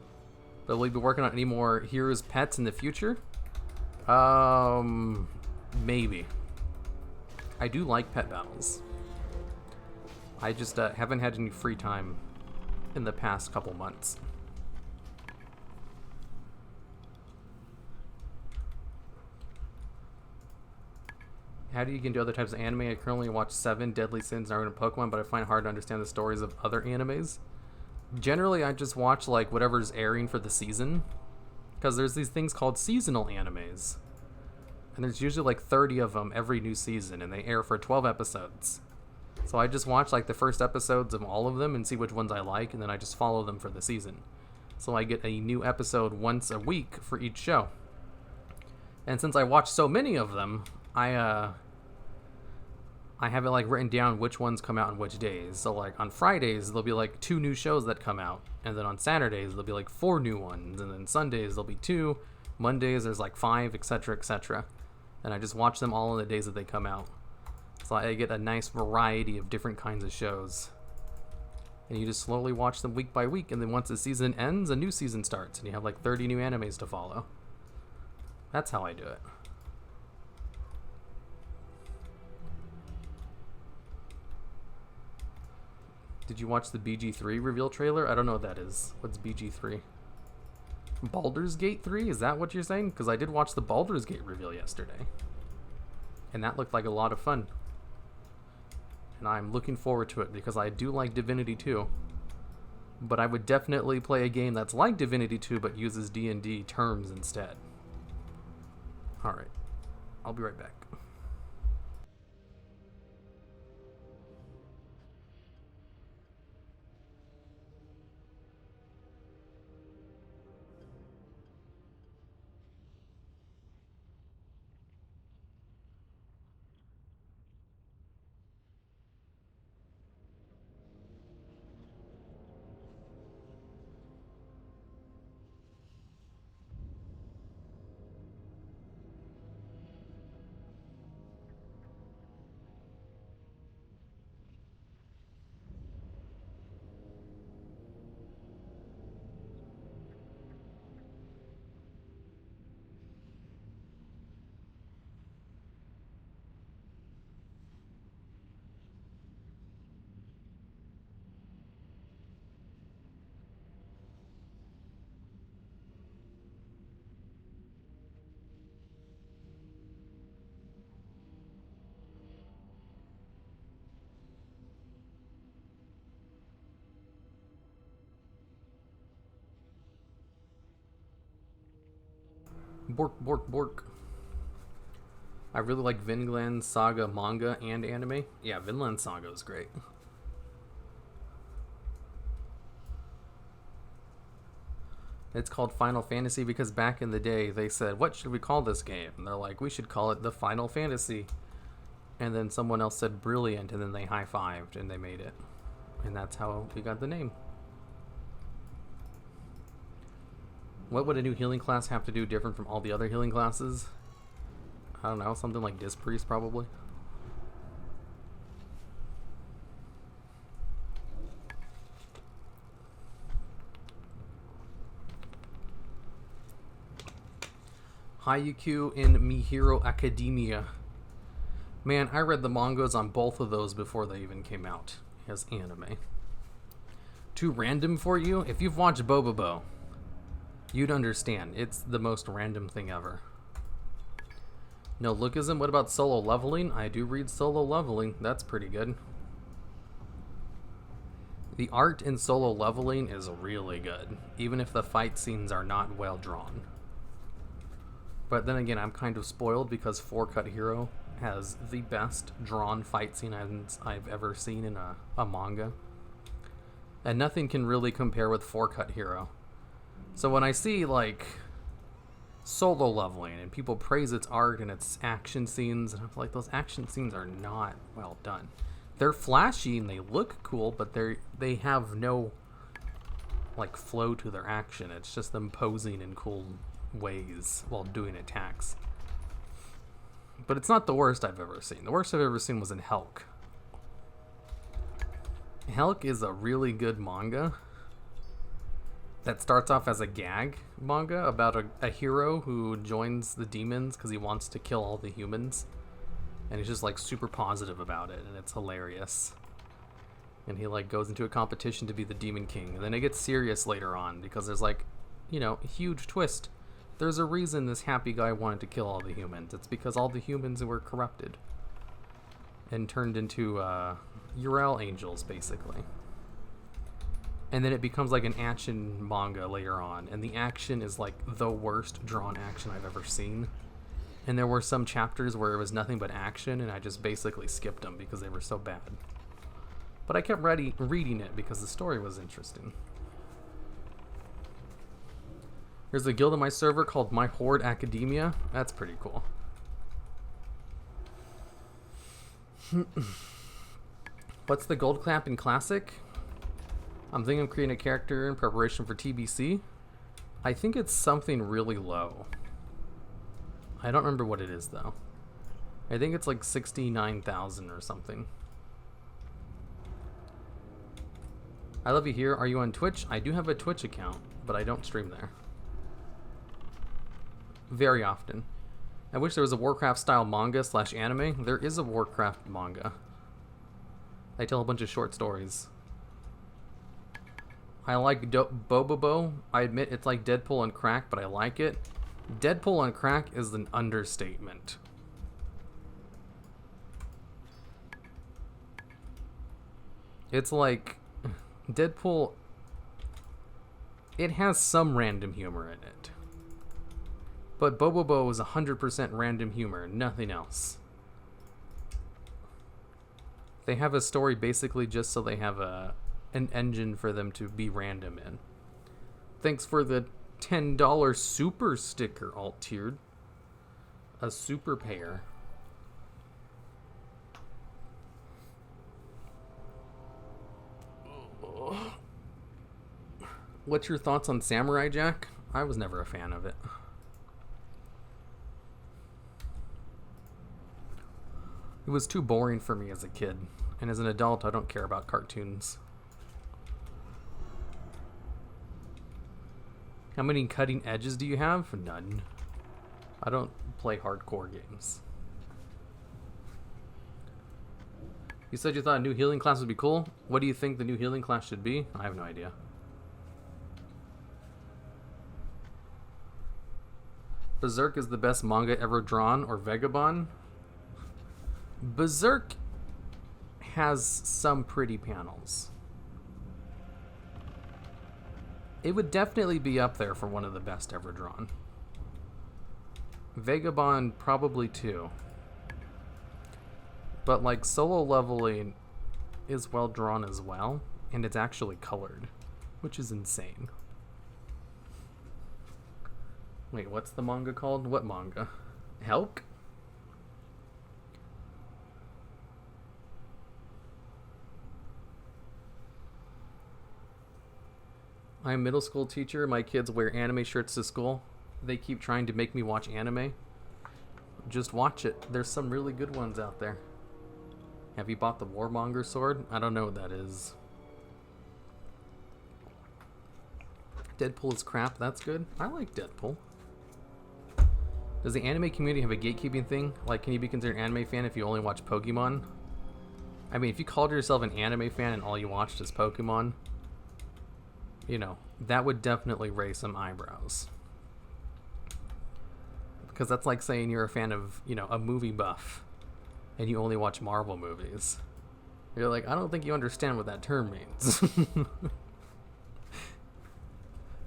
but will you be working on any more Heroes Pets in the future? Maybe. I do like pet battles. I just haven't had any free time in the past couple months. How do you get into other types of anime? I currently watch 7 Deadly Sins, Naruto, and Pokemon, but I find it hard to understand the stories of other animes. Generally, I just watch like whatever's airing for the season, because there's these things called seasonal animes, and there's usually like 30 of them every new season, and they air for 12 episodes. So I just watch like the first episodes of all of them and see which ones I like, and then I just follow them for the season. So I get a new episode once a week for each show. And since I watch so many of them, I have it like written down which ones come out on which days. So like on Fridays there'll be like 2 new shows that come out, and then on Saturdays there'll be like 4 new ones, and then Sundays there'll be 2, Mondays there's like 5, etc., etc. And I just watch them all on the days that they come out. So I get a nice variety of different kinds of shows. And you just slowly watch them week by week, and then once the season ends, a new season starts, and you have like 30 new animes to follow. That's how I do it. Did you watch the BG3 reveal trailer? I don't know what that is. What's BG3? Baldur's Gate 3? Is that what you're saying? Because I did watch the Baldur's Gate reveal yesterday. And that looked like a lot of fun. And I'm looking forward to it because I do like Divinity 2. But I would definitely play a game that's like Divinity 2 but uses D&D terms instead. Alright. I'll be right back. Bork, bork, bork. I really like Vinland Saga manga and anime. Yeah, Vinland Saga is great. It's called Final Fantasy because back in the day they said, what should we call this game? And they're like, we should call it the Final Fantasy. And then someone else said brilliant, and then they high-fived and they made it. And that's how we got the name. What would a new healing class have to do different from all the other healing classes? I don't know, something like Disc Priest probably. Haikyuu in My Hero Academia. Man, I read the mangas on both of those before they even came out as anime. Too random for you? If you've watched Bobobo, you'd understand. It's the most random thing ever. No lookism? What about Solo Leveling? I do read Solo Leveling. That's pretty good. The art in Solo Leveling is really good, even if the fight scenes are not well drawn. But then again, I'm kind of spoiled because 4-Cut Hero has the best drawn fight scene I've ever seen in a manga. And nothing can really compare with 4-Cut Hero. So when I see, like, Solo Leveling and people praise its art and its action scenes, and I'm like, those action scenes are not well done. They're flashy and they look cool, but they have no, like, flow to their action. It's just them posing in cool ways while doing attacks. But it's not the worst I've ever seen. The worst I've ever seen was in Helk. Helk is a really good manga that starts off as a gag manga about a hero who joins the demons because he wants to kill all the humans. And he's just like super positive about it, and it's hilarious. And he like goes into a competition to be the Demon King. And then it gets serious later on because there's like, you know, a huge twist. There's a reason this happy guy wanted to kill all the humans. It's because all the humans were corrupted and turned into Urel angels, basically. And then it becomes like an action manga later on, and the action is like the worst drawn action I've ever seen. And there were some chapters where it was nothing but action, and I just basically skipped them because they were so bad. But I kept reading it because the story was interesting. There's a guild on my server called My Horde Academia. That's pretty cool. What's the gold clap in Classic? I'm thinking of creating a character in preparation for TBC. I think it's something really low. I don't remember what it is though. I think it's like 69,000 or something. I love you here. Are you on Twitch? I do have a Twitch account, but I don't stream there. Very often. I wish there was a Warcraft style manga / anime. There is a Warcraft manga. They tell a bunch of short stories. I like Bobobo. I admit it's like Deadpool on crack, but I like it. Deadpool on crack is an understatement. It's like Deadpool. It has some random humor in it. But Bobobo is 100% random humor, nothing else. They have a story basically just so they have an engine for them to be random in. Thanks for the $10 super sticker, alt-tiered. A super payer. What's your thoughts on Samurai Jack? I was never a fan of it. It was too boring for me as a kid. And as an adult, I don't care about cartoons. How many cutting edges do you have? None. I don't play hardcore games. You said you thought a new healing class would be cool. What do you think the new healing class should be? I have no idea. Berserk is the best manga ever drawn, or Vagabond? Berserk has some pretty panels. It would definitely be up there for one of the best ever drawn. Vagabond probably too. But like Solo Leveling is well drawn as well, and it's actually colored, which is insane. Wait, what's the manga called? What manga? Helk? I'm a middle school teacher. My kids wear anime shirts to school. They keep trying to make me watch anime. Just watch it. There's some really good ones out there. Have you bought the Warmonger sword? I don't know what that is. Deadpool is crap. That's good. I like Deadpool. Does the anime community have a gatekeeping thing? Like, can you be considered an anime fan if you only watch Pokemon? I mean, if you called yourself an anime fan and all you watched is Pokemon, you know, that would definitely raise some eyebrows. Because that's like saying you're a fan of, you know, a movie buff and you only watch Marvel movies. You're like, I don't think you understand what that term means.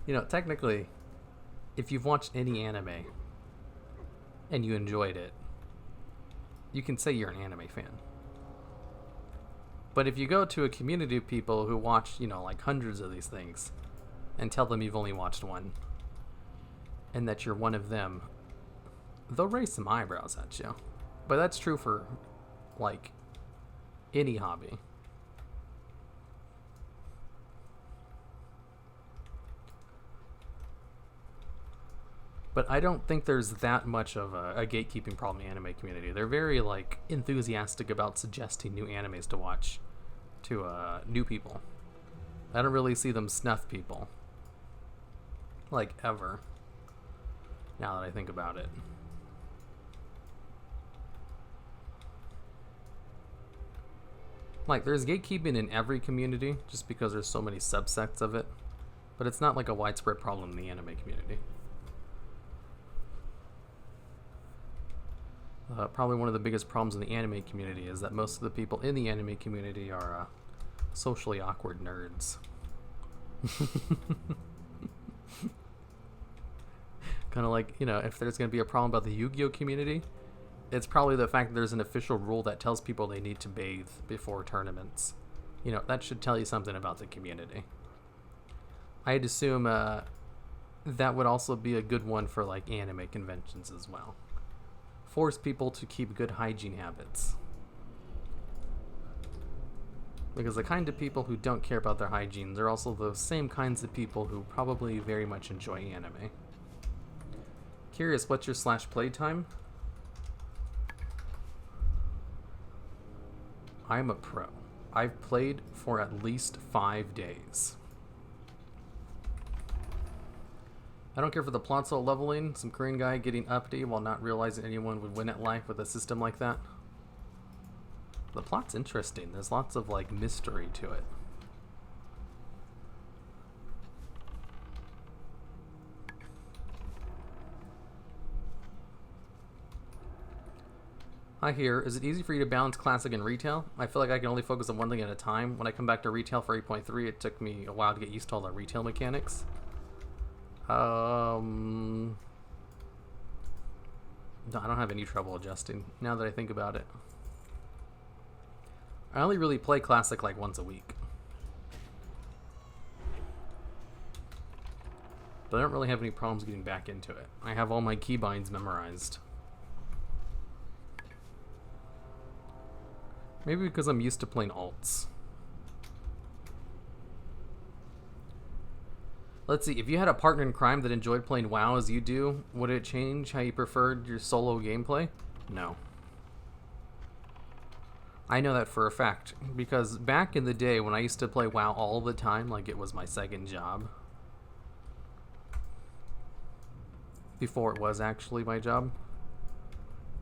You know, technically, if you've watched any anime and you enjoyed it, you can say you're an anime fan. But if you go to a community of people who watch, you know, like hundreds of these things and tell them you've only watched one and that you're one of them, they'll raise some eyebrows at you. But that's true for, like, any hobby. But I don't think there's that much of a gatekeeping problem in the anime community. They're very, like, enthusiastic about suggesting new animes to watch to new people. I don't really see them snuff people. Like, ever. Now that I think about it. Like, there's gatekeeping in every community, just because there's so many subsects of it. But it's not like a widespread problem in the anime community. Probably one of the biggest problems in the anime community is that most of the people in the anime community are socially awkward nerds. Kind of like, you know, if there's going to be a problem about the Yu-Gi-Oh community, it's probably the fact that there's an official rule that tells people they need to bathe before tournaments. You know, that should tell you something about the community. I'd assume that would also be a good one for, like, anime conventions as well. Force people to keep good hygiene habits. Because the kind of people who don't care about their hygiene, they're also the same kinds of people who probably very much enjoy anime. Curious, what's your / playtime? I'm a pro. I've played for at least 5 days. I don't care for the plot soul leveling, some Korean guy getting uppity while not realizing anyone would win at life with a system like that. The plot's interesting. There's lots of like mystery to it. Hi here. Is it easy for you to balance classic and retail? I feel like I can only focus on one thing at a time. When I come back to retail for 8.3, it took me a while to get used to all the retail mechanics. No, I don't have any trouble adjusting now that I think about it. I only really play classic like once a week. But I don't really have any problems getting back into it. I have all my keybinds memorized. Maybe because I'm used to playing alts. Let's see, if you had a partner in crime that enjoyed playing WoW as you do, would it change how you preferred your solo gameplay? No. I know that for a fact, because back in the day when I used to play WoW all the time, like it was my second job, before it was actually my job,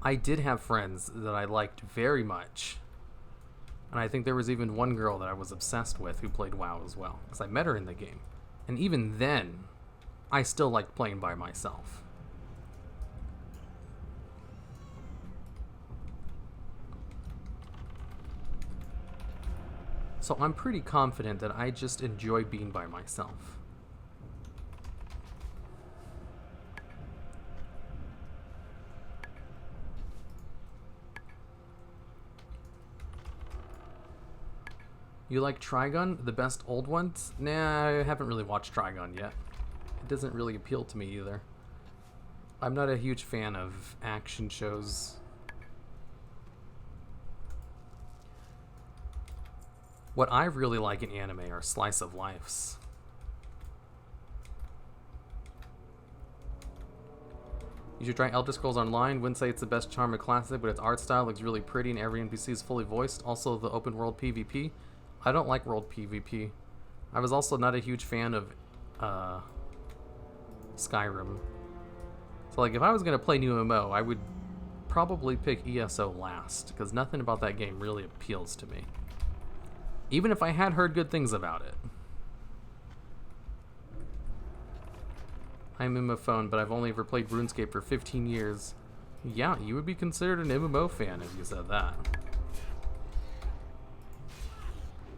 I did have friends that I liked very much. And I think there was even one girl that I was obsessed with who played WoW as well, because I met her in the game. And even then, I still liked playing by myself. So I'm pretty confident that I just enjoy being by myself. You like Trigun, the best old ones? Nah, I haven't really watched Trigun yet. It doesn't really appeal to me either. I'm not a huge fan of action shows. What I really like in anime are slice of lifes. You should try Elder Scrolls Online. Wouldn't say it's the best charm of classic, but its art style looks really pretty and every NPC is fully voiced. Also, the open world PvP. I don't like world PvP. I was also not a huge fan of Skyrim. So like if I was going to play new MMO, I would probably pick ESO last, because nothing about that game really appeals to me. Even if I had heard good things about it. I'm MMOphone, but I've only ever played RuneScape for 15 years. Yeah, you would be considered an MMO fan if you said that.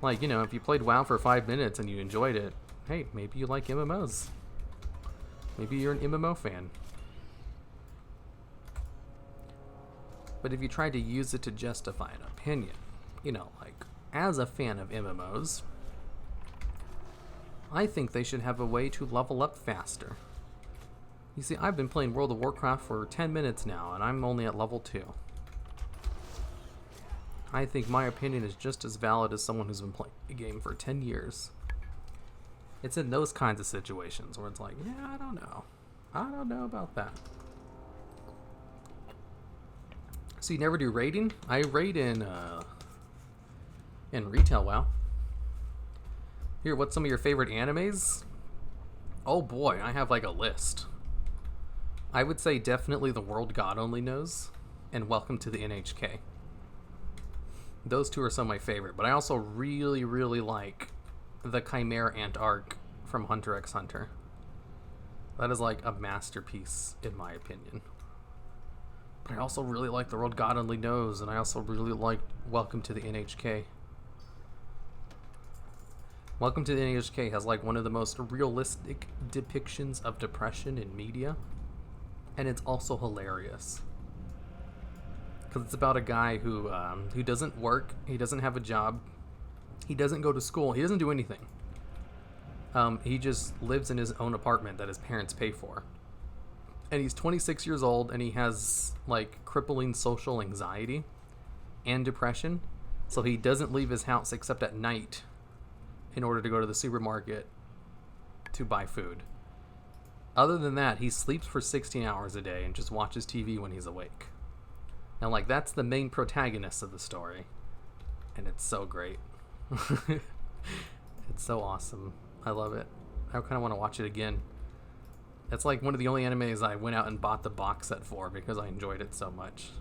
Like, you know, if you played WoW for 5 minutes and you enjoyed it, hey, maybe you like MMOs. Maybe you're an MMO fan. But if you try to use it to justify an opinion, you know, like, as a fan of MMOs, I think they should have a way to level up faster. You see, I've been playing World of Warcraft for 10 minutes now, and I'm only at level 2. I think my opinion is just as valid as someone who's been playing the game for 10 years. It's in those kinds of situations where it's like, yeah, I don't know. I don't know about that. So you never do raiding? I raid in retail WoW. Here, what's some of your favorite animes? Oh boy, I have like a list. I would say definitely The World God Only Knows and Welcome to the NHK. Those two are some of my favorite, but I also really, really like the Chimera Ant arc from Hunter x Hunter. That is like a masterpiece, in my opinion. But I also really like The World God Only Knows, and I also really like Welcome to the NHK. Welcome to the NHK has like one of the most realistic depictions of depression in media, and it's also hilarious. Because it's about a guy who doesn't work, he doesn't have a job, he doesn't go to school, he doesn't do anything. He just lives in his own apartment that his parents pay for. And he's 26 years old, and he has like crippling social anxiety and depression. So he doesn't leave his house except at night in order to go to the supermarket to buy food. Other than that, he sleeps for 16 hours a day and just watches TV when he's awake. And like, that's the main protagonist of the story. And it's so great. It's so awesome. I love it. I kind of want to watch it again. It's like one of the only animes I went out and bought the box set for because I enjoyed it so much.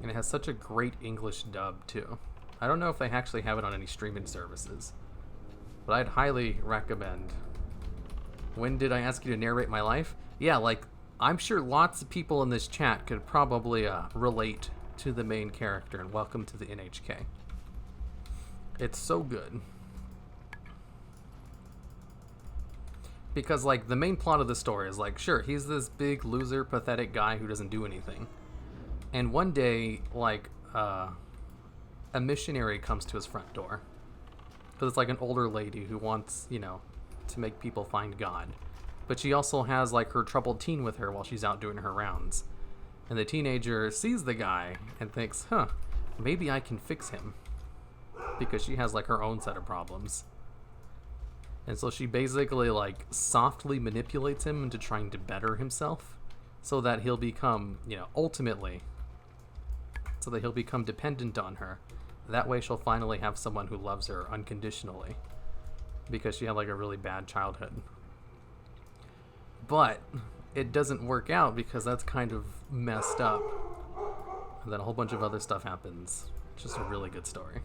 And it has such a great English dub too. I don't know if they actually have it on any streaming services, but I'd highly recommend. When did I ask you to narrate my life? Yeah, like, I'm sure lots of people in this chat could probably relate to the main character in Welcome to the NHK. It's so good. Because, like, the main plot of the story is, like, sure, he's this big, loser, pathetic guy who doesn't do anything. And one day, like, a missionary comes to his front door. Because it's, like, an older lady who wants, you know, to make people find God. But she also has, like, her troubled teen with her while she's out doing her rounds. And the teenager sees the guy and thinks, huh, maybe I can fix him. Because she has, like, her own set of problems. And so she basically, like, softly manipulates him into trying to better himself so that he'll become, you know, ultimately, so that he'll become dependent on her. That way she'll finally have someone who loves her unconditionally because she had, like, a really bad childhood. But it doesn't work out because that's kind of messed up. And then a whole bunch of other stuff happens. It's just a really good story.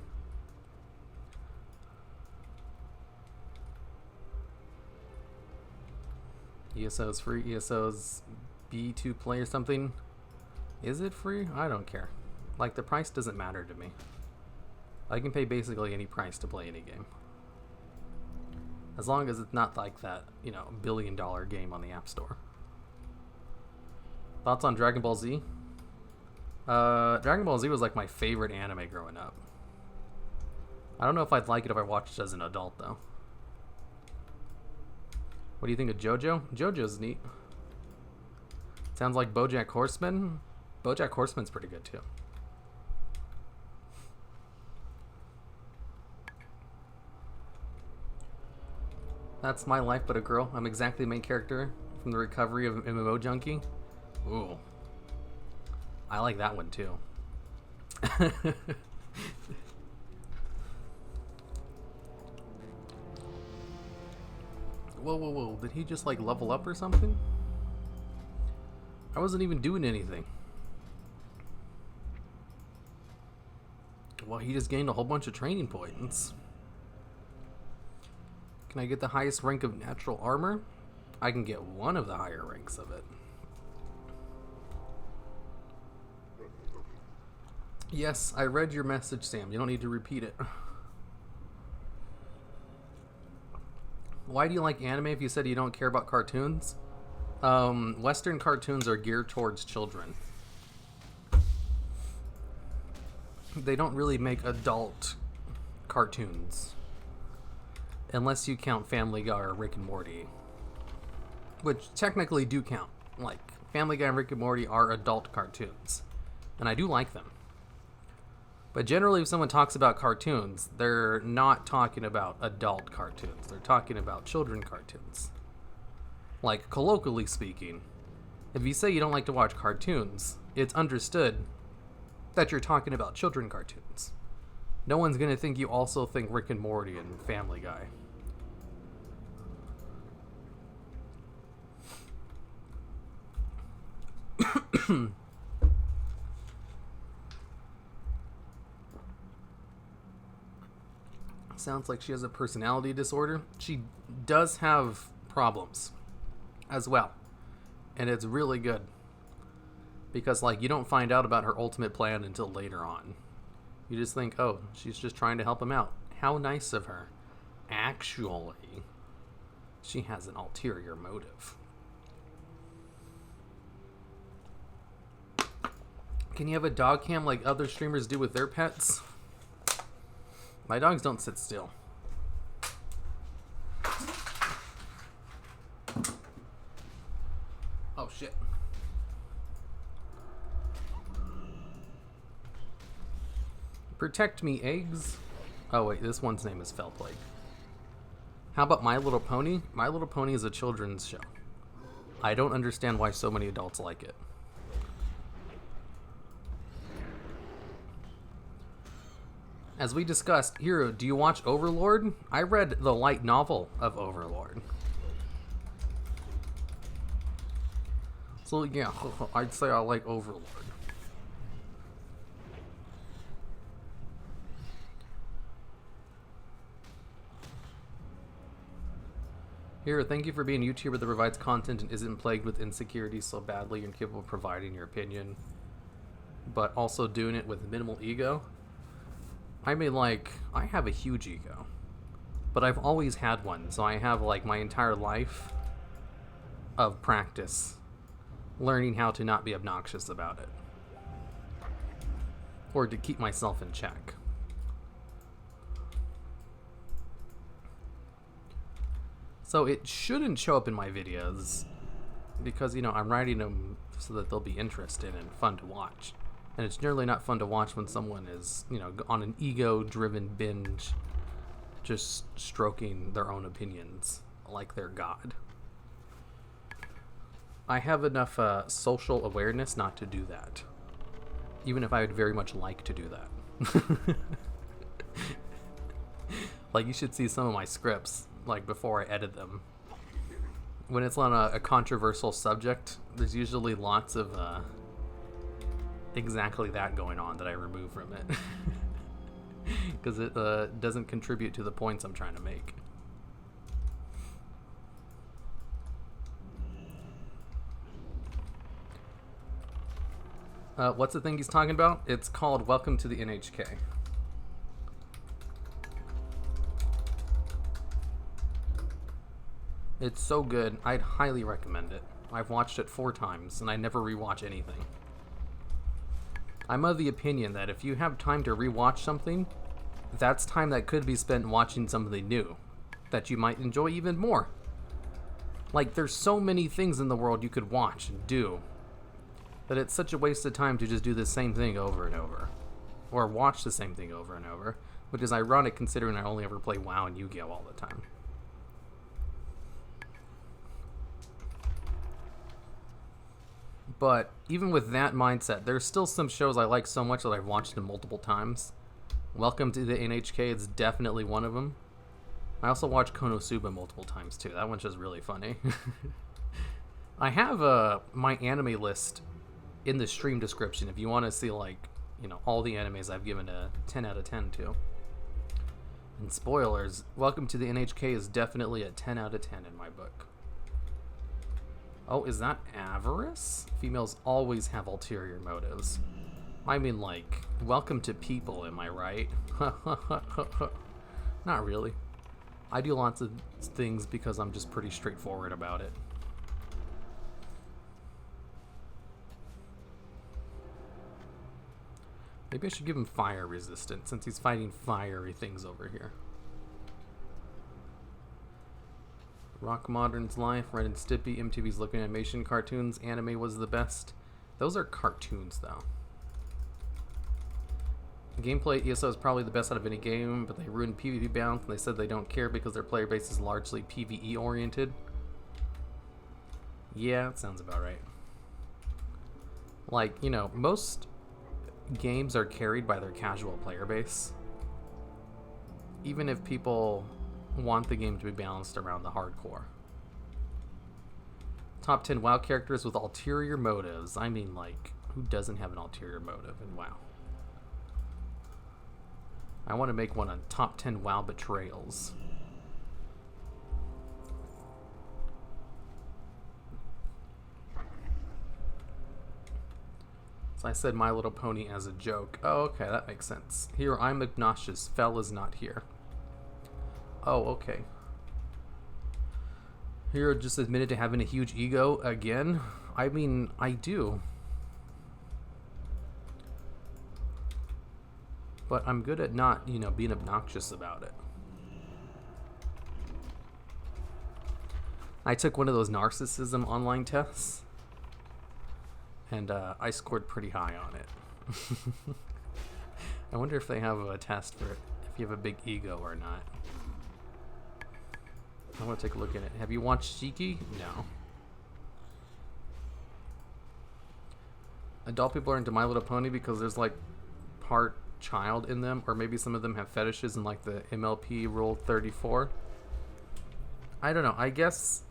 ESO's free. ESO's B2 play or something. Is it free? I don't care. Like, the price doesn't matter to me. I can pay basically any price to play any game. As long as it's not like that, you know, $1 billion game on the App Store. Thoughts on Dragon Ball Z? Dragon Ball Z was like my favorite anime growing up. I don't know if I'd like it if I watched it as an adult, though. What do you think of JoJo? JoJo's neat. Sounds like BoJack Horseman. BoJack Horseman's pretty good, too. That's my life but a girl. I'm exactly the main character from The Recovery of MMO Junkie. Ooh. I like that one, too. Whoa, whoa, whoa. Did he just, like, level up or something? I wasn't even doing anything. Well, he just gained a whole bunch of training points. Can I get the highest rank of natural armor? I can get one of the higher ranks of it. Yes, I read your message, Sam. You don't need to repeat it. Why do you like anime if you said you don't care about cartoons? Western cartoons are geared towards children. They don't really make adult cartoons. Unless you count Family Guy or Rick and Morty. Which technically do count. Like, Family Guy and Rick and Morty are adult cartoons. And I do like them. But generally, if someone talks about cartoons, they're not talking about adult cartoons. They're talking about children cartoons. Like, colloquially speaking, if you say you don't like to watch cartoons, it's understood that you're talking about children cartoons. No one's going to think you also think Rick and Morty and Family Guy. Sounds like she has a personality disorder. She does have problems as well. And it's really good. Because, like, you don't find out about her ultimate plan until later on. You just think, oh, she's just trying to help him out. How nice of her. Actually, she has an ulterior motive. Can you have a dog cam like other streamers do with their pets? My dogs don't sit still. Oh, shit. Protect me, eggs. Oh wait, this one's name is Fellplague. How about My Little Pony? My Little Pony is a children's show. I don't understand why so many adults like it. As we discussed, Hero, do you watch Overlord? I read the light novel of Overlord. So yeah, I'd say I like Overlord. Hero, thank you for being a YouTuber that provides content and isn't plagued with insecurities so badly and capable of providing your opinion, but also doing it with minimal ego. I mean, like, I have a huge ego, but I've always had one, so I have, like, my entire life of practice learning how to not be obnoxious about it, or to keep myself in check. So it shouldn't show up in my videos because, you know, I'm writing them so that they'll be interesting and fun to watch. And it's generally not fun to watch when someone is, you know, on an ego-driven binge, just stroking their own opinions like they're God. I have enough social awareness not to do that, even if I would very much like to do that. Like, you should see some of my scripts, like, before I edit them. When it's on a controversial subject, there's usually lots of exactly that going on that I remove from it. Because it doesn't contribute to the points I'm trying to make. What's the thing he's talking about? It's called Welcome to the NHK. It's so good. I'd highly recommend it. I've watched it 4 times, and I never rewatch anything. I'm of the opinion that if you have time to rewatch something, that's time that could be spent watching something new that you might enjoy even more. Like, there's so many things in the world you could watch and do that it's such a waste of time to just do the same thing over and over. Or watch the same thing over and over, which is ironic considering I only ever play WoW and Yu-Gi-Oh! All the time. But even with that mindset, there's still some shows I like so much that I've watched them multiple times. Welcome to the NHK is definitely one of them. I also watched Konosuba multiple times too. That one's just really funny. I have my anime list in the stream description if you want to see, like, you know, all the animes I've given a 10 out of 10 to. And spoilers, Welcome to the NHK is definitely a 10 out of 10 in my book. Oh, is that avarice? Females always have ulterior motives. I mean, like, welcome to people, am I right? Not really. I do lots of things because I'm just pretty straightforward about it. Maybe I should give him fire resistance since he's fighting fiery things over here. Rock Modern's Life, Ren and Stimpy, MTV's Looking Animation, cartoons, anime was the best. Those are cartoons, though. Gameplay, ESO is probably the best out of any game, but they ruined PvP balance, and they said they don't care because their player base is largely PvE oriented. Yeah, that sounds about right. Like, you know, most games are carried by their casual player base. Even if people want the game to be balanced around the hardcore. Top 10 WoW characters with ulterior motives. I mean, like, who doesn't have an ulterior motive in WoW? I want to make one on top 10 WoW betrayals. So I said My Little Pony as a joke. Oh, okay, that makes sense. Here, I'm obnoxious. Fell is not here. Oh, okay. Hero just admitted to having a huge ego again. I mean, I do. But I'm good at not, you know, being obnoxious about it. I took one of those narcissism online tests, and I scored pretty high on it. I wonder if they have a test for if you have a big ego or not. I want to take a look at it. Have you watched Shiki? No. Adult people are into My Little Pony because there's like part child in them, or maybe some of them have fetishes in like the MLP Rule 34. I don't know. I guess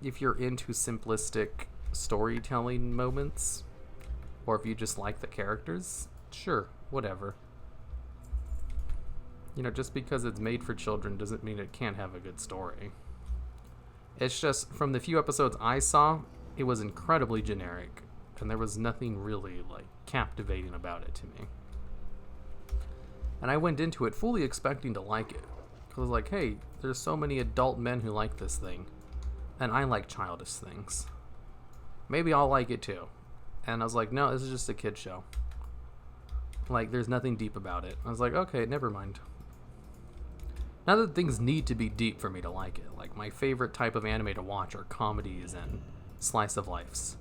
if you're into simplistic storytelling moments, or if you just like the characters, sure, whatever. You know, just because it's made for children doesn't mean it can't have a good story. It's just, from the few episodes I saw, it was incredibly generic, and there was nothing really, like, captivating about it to me. And I went into it fully expecting to like it. Because I was like, hey, there's so many adult men who like this thing, and I like childish things. Maybe I'll like it too. And I was like, no, this is just a kid show. Like, there's nothing deep about it. I was like, okay, never mind. Not that things need to be deep for me to like it. Like, my favorite type of anime to watch are comedies and slice of lifes.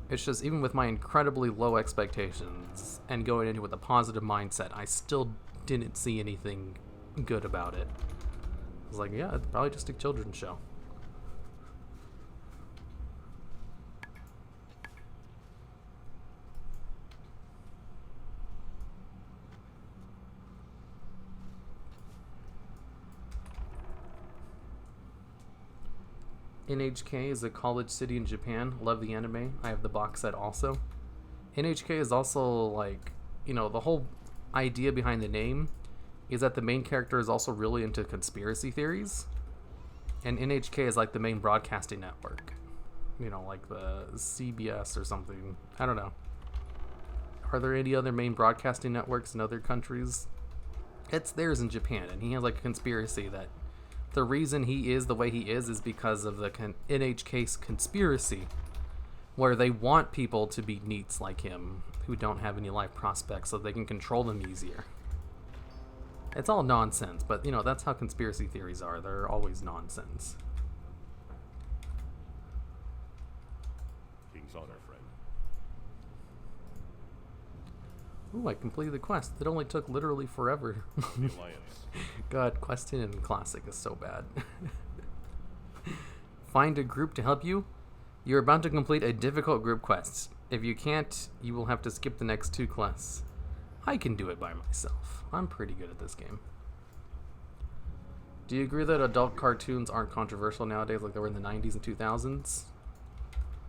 It's just, even with my incredibly low expectations and going into it with a positive mindset, I still didn't see anything good about it. I was like, yeah, it's probably just a children's show. NHK is a college city in Japan. Love the anime. I have the box set also. NHK is also like, you know, the whole idea behind the name is that the main character is also really into conspiracy theories. And NHK is like the main broadcasting network. You know, like the CBS or something. I don't know. Are there any other main broadcasting networks in other countries? It's theirs in Japan, and he has like a conspiracy that the reason he is the way he is because of the NHK's conspiracy, where they want people to be neats like him who don't have any life prospects so they can control them easier. It's all nonsense, but you know, that's how conspiracy theories are. They're always nonsense. King's honor, friend. Ooh, I completed the quest. It only took literally forever. The Alliance. God, questing in Classic is so bad. Find a group to help you. You're about to complete a difficult group quest. If you can't, you will have to skip the next 2 quests. I can do it by myself. I'm pretty good at this game. Do you agree that adult cartoons aren't controversial nowadays like they were in the 90s and 2000s?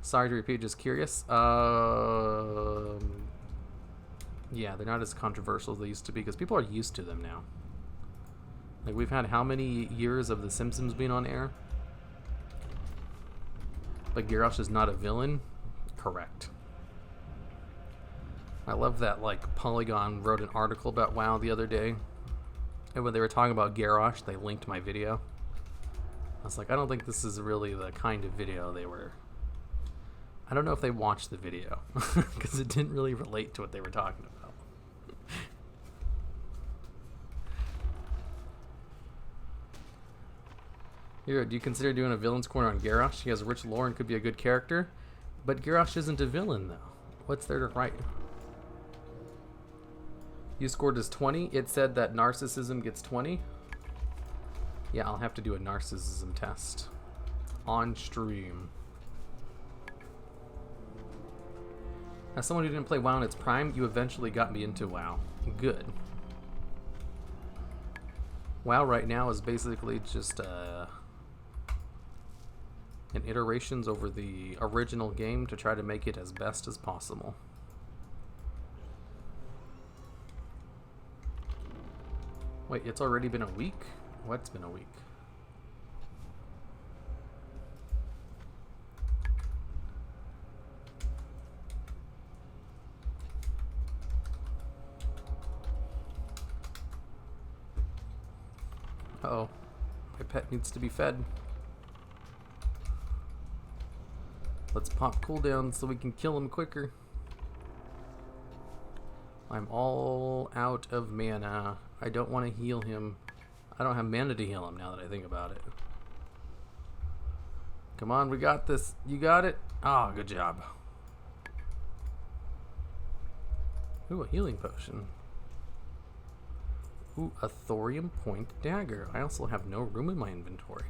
Sorry to repeat, just curious. Yeah, they're not as controversial as they used to be because people are used to them now. Like, we've had how many years of The Simpsons being on air? But Garrosh is not a villain? Correct. I love that, like, Polygon wrote an article about WoW the other day. And when they were talking about Garrosh, they linked my video. I was like, I don't think this is really the kind of video they were... I don't know if they watched the video. Because it didn't really relate to what they were talking about. Here, do you consider doing a villain's corner on Garrosh? He has rich lore and could be a good character. But Garrosh isn't a villain, though. What's there to write? You scored as 20. It said that narcissism gets 20. Yeah, I'll have to do a narcissism test. On stream. As someone who didn't play WoW in its prime, you eventually got me into WoW. Good. WoW right now is basically just an iterations over the original game to try to make it as best as possible. Wait, it's already been a week? What's been a week? Uh-oh. My pet needs to be fed. Let's pop cooldown so we can kill him quicker. I'm all out of mana. I don't want to heal him. I don't have mana to heal him now that I think about it. Come on, we got this. You got it? Ah, good job. Ooh, a healing potion. Ooh, a thorium point dagger. I also have no room in my inventory.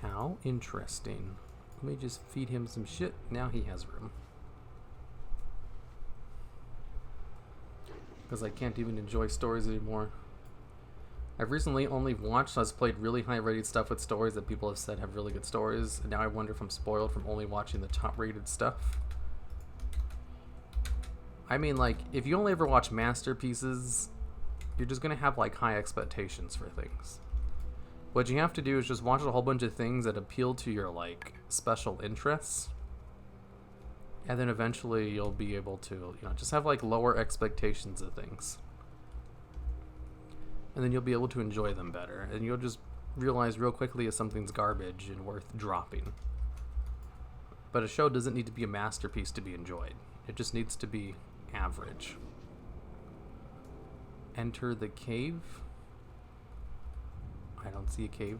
How interesting. Let me just feed him some shit. Now he has room. Because I can't even enjoy stories anymore. I've recently only watched, I've played really high rated stuff with stories that people have said have really good stories. And now I wonder if I'm spoiled from only watching the top rated stuff. I mean, like, if you only ever watch masterpieces, you're just going to have, like, high expectations for things. What you have to do is just watch a whole bunch of things that appeal to your, like, special interests. And then eventually you'll be able to, you know, just have, like, lower expectations of things. And then you'll be able to enjoy them better. And you'll just realize real quickly if something's garbage and worth dropping. But a show doesn't need to be a masterpiece to be enjoyed. It just needs to be average. Enter the cave. I don't see a cave.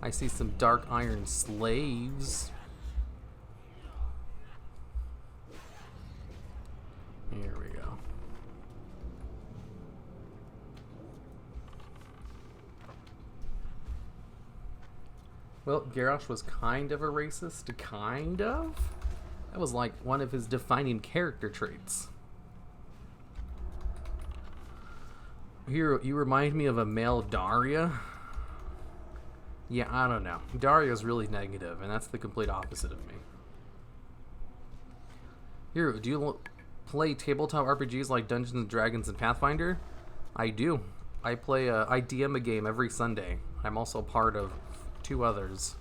I see some dark iron slaves. Here we go. Well, Garrosh was kind of a racist. Kind of? That was like one of his defining character traits. Here, you remind me of a male Daria. Yeah, I don't know. Daria's really negative, and that's the complete opposite of me. Here, do you play tabletop RPGs like Dungeons and Dragons and Pathfinder? I do. I DM a game every Sunday. I'm also part of 2 others.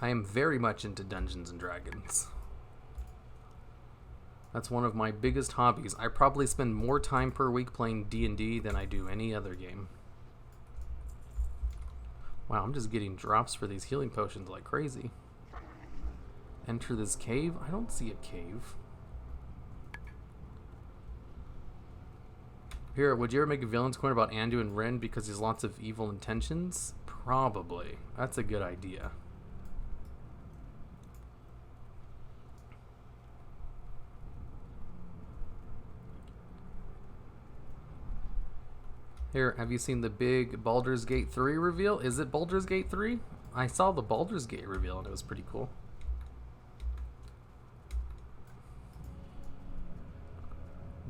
I am very much into Dungeons and Dragons. That's one of my biggest hobbies. I probably spend more time per week playing D&D than I do any other game. Wow, I'm just getting drops for these healing potions like crazy. Enter this cave? I don't see a cave. Here, would you ever make a villain's corner about Andu and Rin because he has lots of evil intentions? Probably. That's a good idea. Here, have you seen the big Baldur's Gate 3 reveal? Is it Baldur's Gate 3? I saw the Baldur's Gate reveal and it was pretty cool.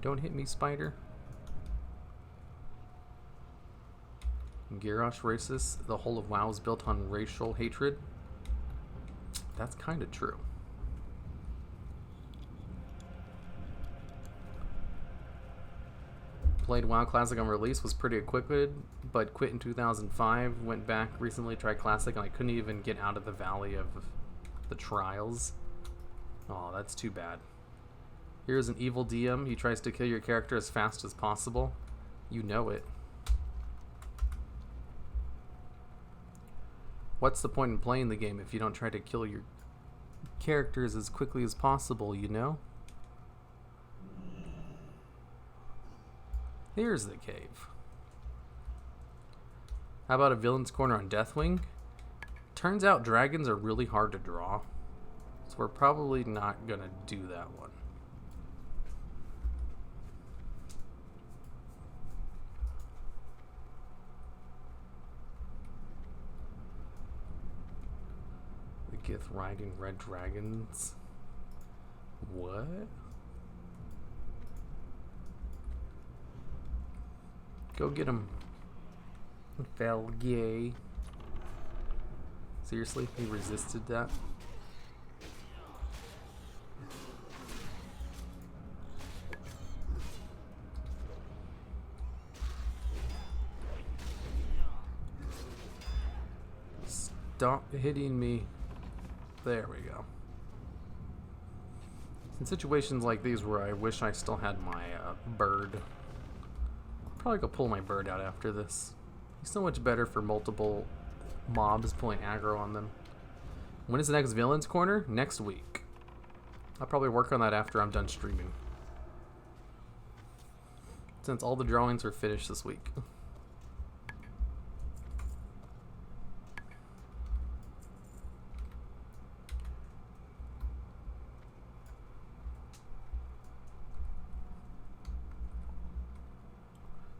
Don't hit me, spider. Garrosh racist. The whole of WoW is built on racial hatred. That's kind of true. Played WoW Classic on release, was pretty equipped, but quit in 2005. Went back recently, tried Classic, and I couldn't even get out of the Valley of the Trials. Oh, that's too bad. Here's an evil DM. He tries to kill your character as fast as possible. You know it. What's the point in playing the game if you don't try to kill your characters as quickly as possible, you know? Here's the cave. How about a villain's corner on Deathwing? Turns out dragons are really hard to draw, so we're probably not gonna do that one. The Gith riding red dragons. What? Go get him. Fell gay. Seriously? He resisted that? Stop hitting me. There we go. In situations like these where I wish I still had my bird, probably go pull my bird out after this. He's so much better for multiple mobs pulling aggro on them. When is the next villain's corner? Next week. I'll probably work on that after I'm done streaming, since all the drawings are finished this week.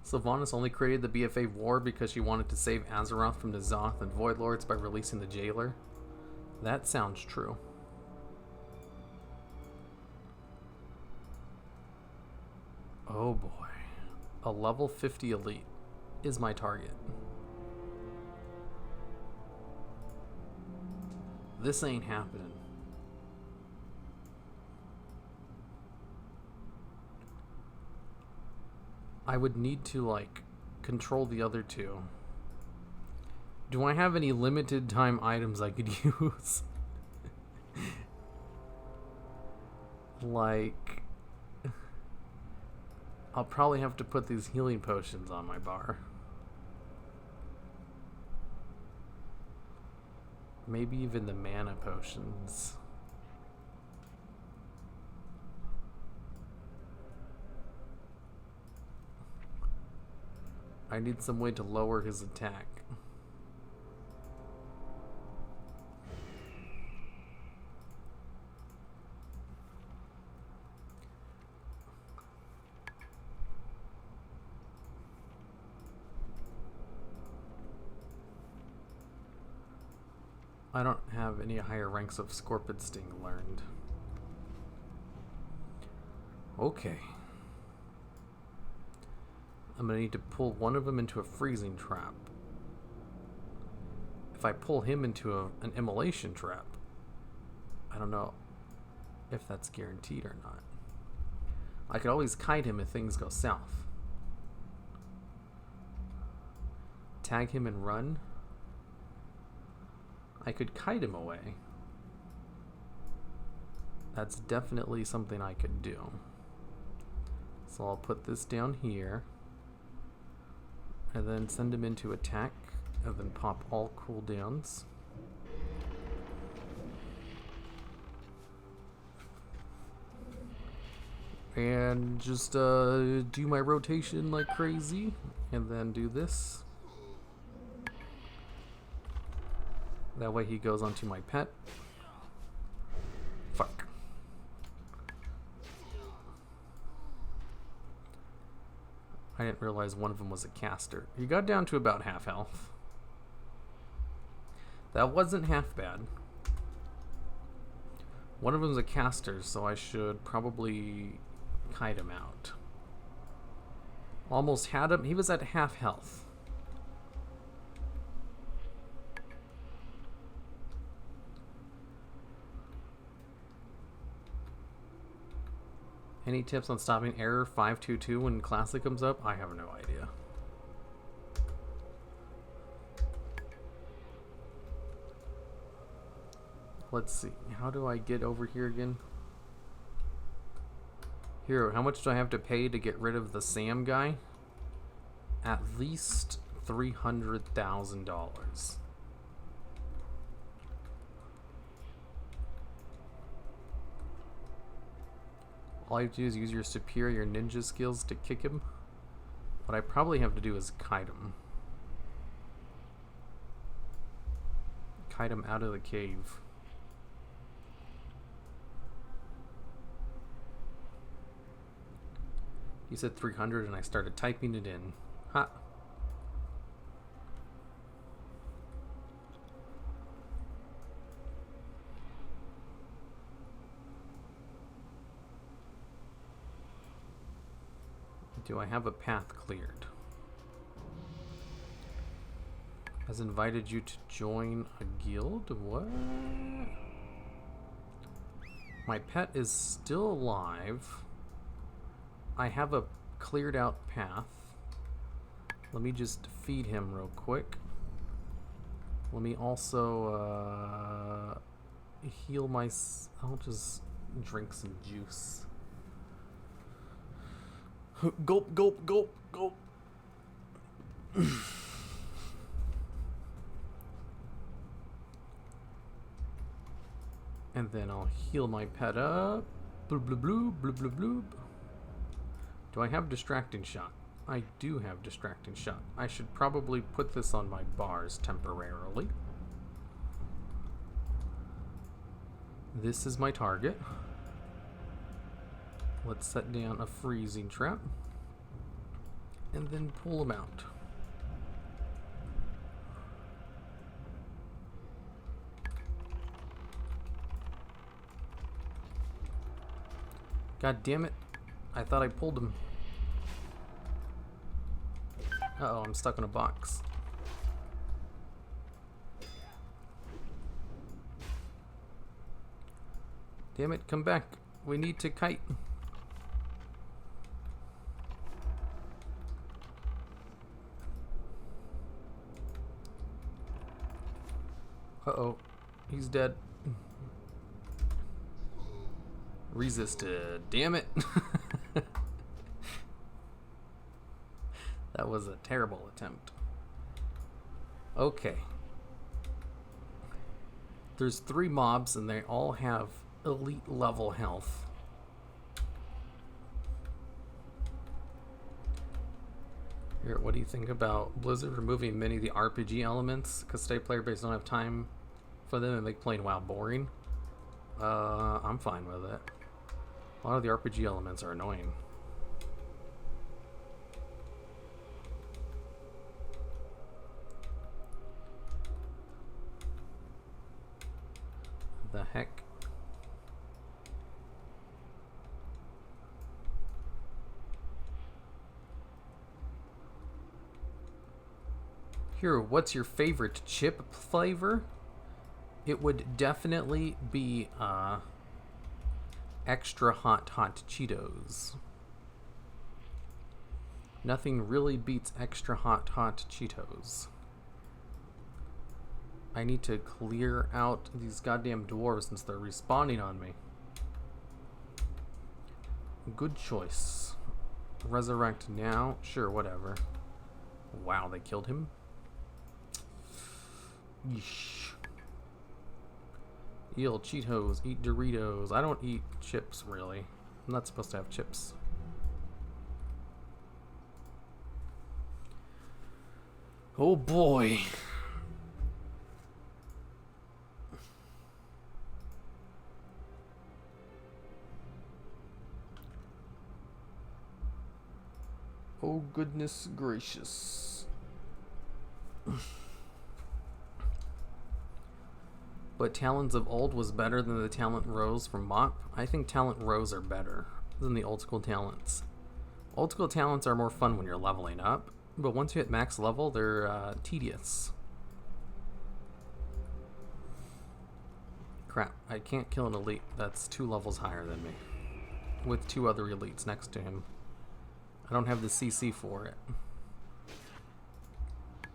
Sylvanas only created the BFA war because she wanted to save Azeroth from the Zoth and Void Lords by releasing the Jailer. That sounds true. Oh boy. A level 50 elite is my target. This ain't happening. I would need to, like, control the other two. Do I have any limited time items I could use? Like, I'll probably have to put these healing potions on my bar. Maybe even the mana potions. I need some way to lower his attack. I don't have any higher ranks of Scorpid Sting learned. Okay. I'm gonna need to pull one of them into a freezing trap. If I pull him into an immolation trap, I don't know if that's guaranteed or not. I could always kite him if things go south. Tag him and run. I could kite him away. That's definitely something I could do. So I'll put this down here. And then send him into attack. And then pop all cooldowns. And just do my rotation like crazy. And then do this. That way he goes onto my pet. Fuck. I didn't realize one of them was a caster. He got down to about half health. That wasn't half bad. One of them's a caster, so I should probably kite him out. Almost had him. He was at half health. Any tips on stopping error 522 when Classic comes up? I have no idea. Let's see. How do I get over here again? Here, how much do I have to pay to get rid of the Sam guy? At least $300,000. All you have to do is use your superior ninja skills to kick him. What I probably have to do is kite him. Kite him out of the cave. You said 300 and I started typing it in. Ha! Do I have a path cleared? Has invited you to join a guild? What? My pet is still alive. I have a cleared out path. Let me just feed him real quick. Let me also heal my... I'll just drink some juice. Gulp, gulp, gulp, gulp. And then I'll heal my pet up. Blub, blub, blub, blub, blub, blub. Do I have distracting shot? I do have distracting shot. I should probably put this on my bars temporarily. This is my target. Let's set down a freezing trap. and then pull them out. God damn it. I thought I pulled him. Uh-oh, I'm stuck in a box. Damn it, come back. We need to kite. Uh-oh, he's dead. Resisted. Damn it. That was a terrible attempt. Okay. There's 3 mobs and they all have elite level health. Here, what do you think about Blizzard removing many of the RPG elements because today player base don't have time for them and make playing WoW boring? I'm fine with it. A lot of the RPG elements are annoying. The heck? Here, what's your favorite chip flavor? It would definitely be extra hot Cheetos. Nothing really beats extra hot Cheetos. I need to clear out these goddamn dwarves since they're respawning on me. Good choice. Resurrect now? Sure, whatever. Wow, they killed him? Yeesh. Eat Cheetos, eat Doritos. I don't eat chips, really. I'm not supposed to have chips. Oh boy. Oh goodness gracious. But Talons of Old was better than the Talent Rows from MOP. I think Talent Rows are better than the old school talents. Old school talents are more fun when you're leveling up, but once you hit max level, they're tedious. Crap, I can't kill an elite that's 2 levels higher than me, with 2 other elites next to him. I don't have the CC for it. I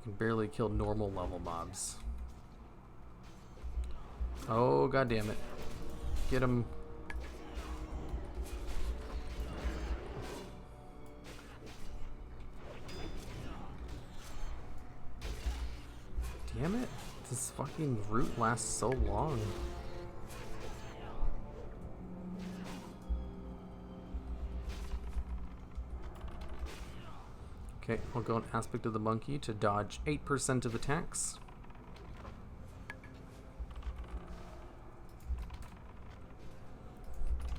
can barely kill normal level mobs. Oh, god damn it. Get him. Damn it. This fucking route lasts so long. Okay, I'll go an aspect of the monkey to dodge 8% of attacks.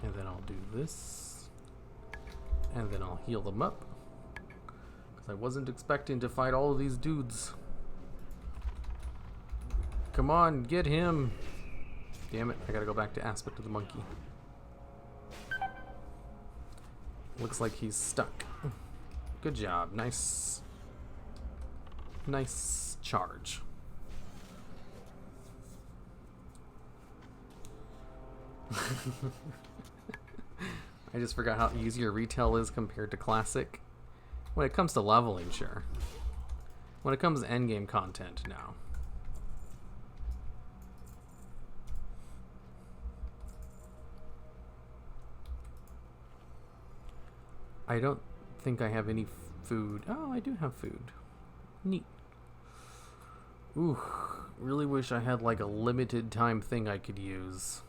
And then I'll do this. And then I'll heal them up. Because I wasn't expecting to fight all of these dudes. Come on, get him! Damn it, I gotta go back to aspect of the monkey. Looks like he's stuck. Good job. Nice charge. I just forgot how easier retail is compared to classic. When it comes to leveling, sure. When it comes to endgame content, no. I don't think I have any food. Oh, I do have food. Neat. Ooh, really wish I had like a limited time thing I could use.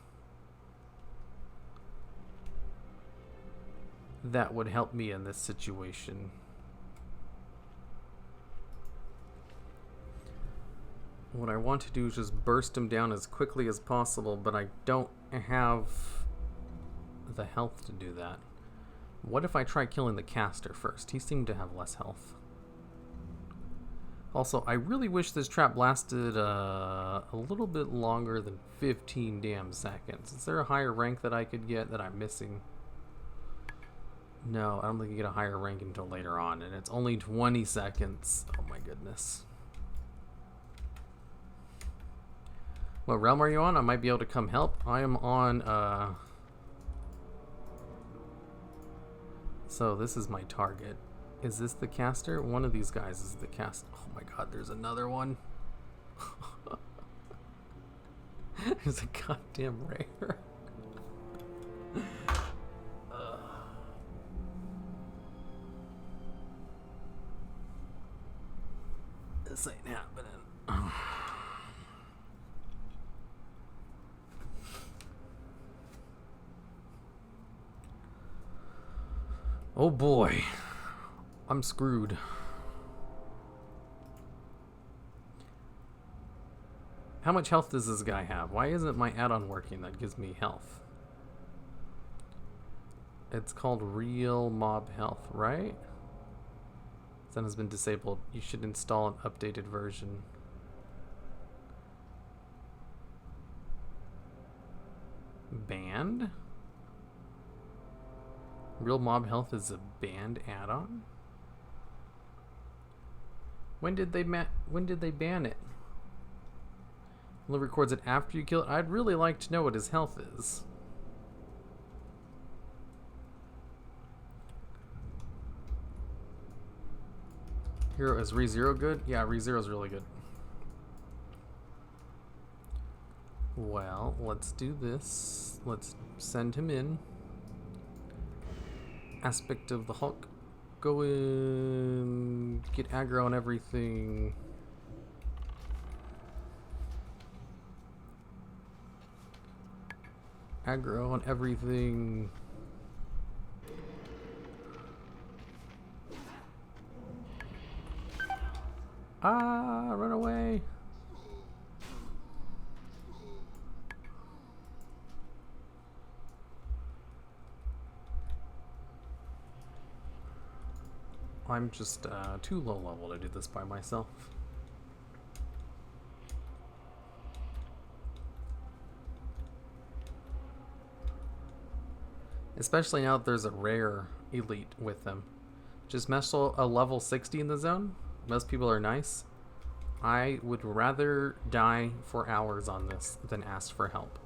That would help me in this situation. What I want to do is just burst him down as quickly as possible, but I don't have the health to do that. What if I try killing the caster first? He seemed to have less health. Also, I really wish this trap lasted a little bit longer than 15 damn seconds. Is there a higher rank that I could get that I'm missing? No, I don't think you get a higher rank until later on, and it's only 20 seconds. Oh my goodness. What realm are you on? I might be able to come help. I am on, so this is my target. Is this the caster? One of these guys is the caster. Oh my god, there's another one. There's a goddamn rare. This ain't happening. Oh boy. I'm screwed. How much health does this guy have? Why isn't my add-on working that gives me health? It's called real mob health, right? That has been disabled. You should install an updated version. Banned? Real mob health is a banned add-on? When did they ban it? Only records it after you kill it. I'd really like to know what his health is. Hero is ReZero good? Yeah, ReZero's really good. Well, let's do this. Let's send him in. Aspect of the Hulk. Go in. Get aggro on everything. Aggro on everything. Ah, run away. I'm just too low level to do this by myself. Especially now that there's a rare elite with them. Just mess a level 60 in the zone. Most people are nice. I would rather die for hours on this than ask for help.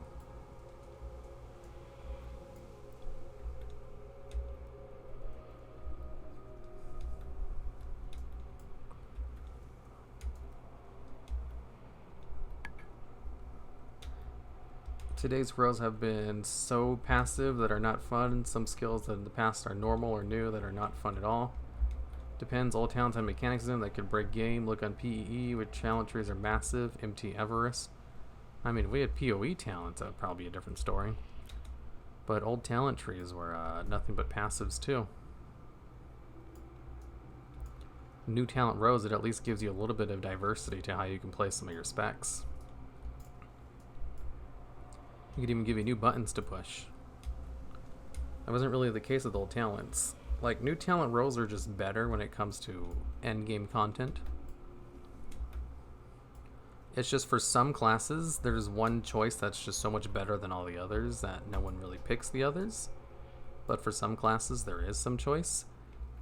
Today's heroes have been so passive that are not fun. Some skills that in the past are normal or new that are not fun at all. Depends, all talents have mechanics in them that could break game. Look on PEE, which talent trees are massive. MT Everest. I mean, if we had PoE talents, that would probably be a different story. But old talent trees were nothing but passives too. New talent rows, it at least gives you a little bit of diversity to how you can play some of your specs. You could even give you new buttons to push. That wasn't really the case with old talents. Like, new talent roles are just better when it comes to endgame content. It's just for some classes, there's one choice that's just so much better than all the others that no one really picks the others. But for some classes, there is some choice.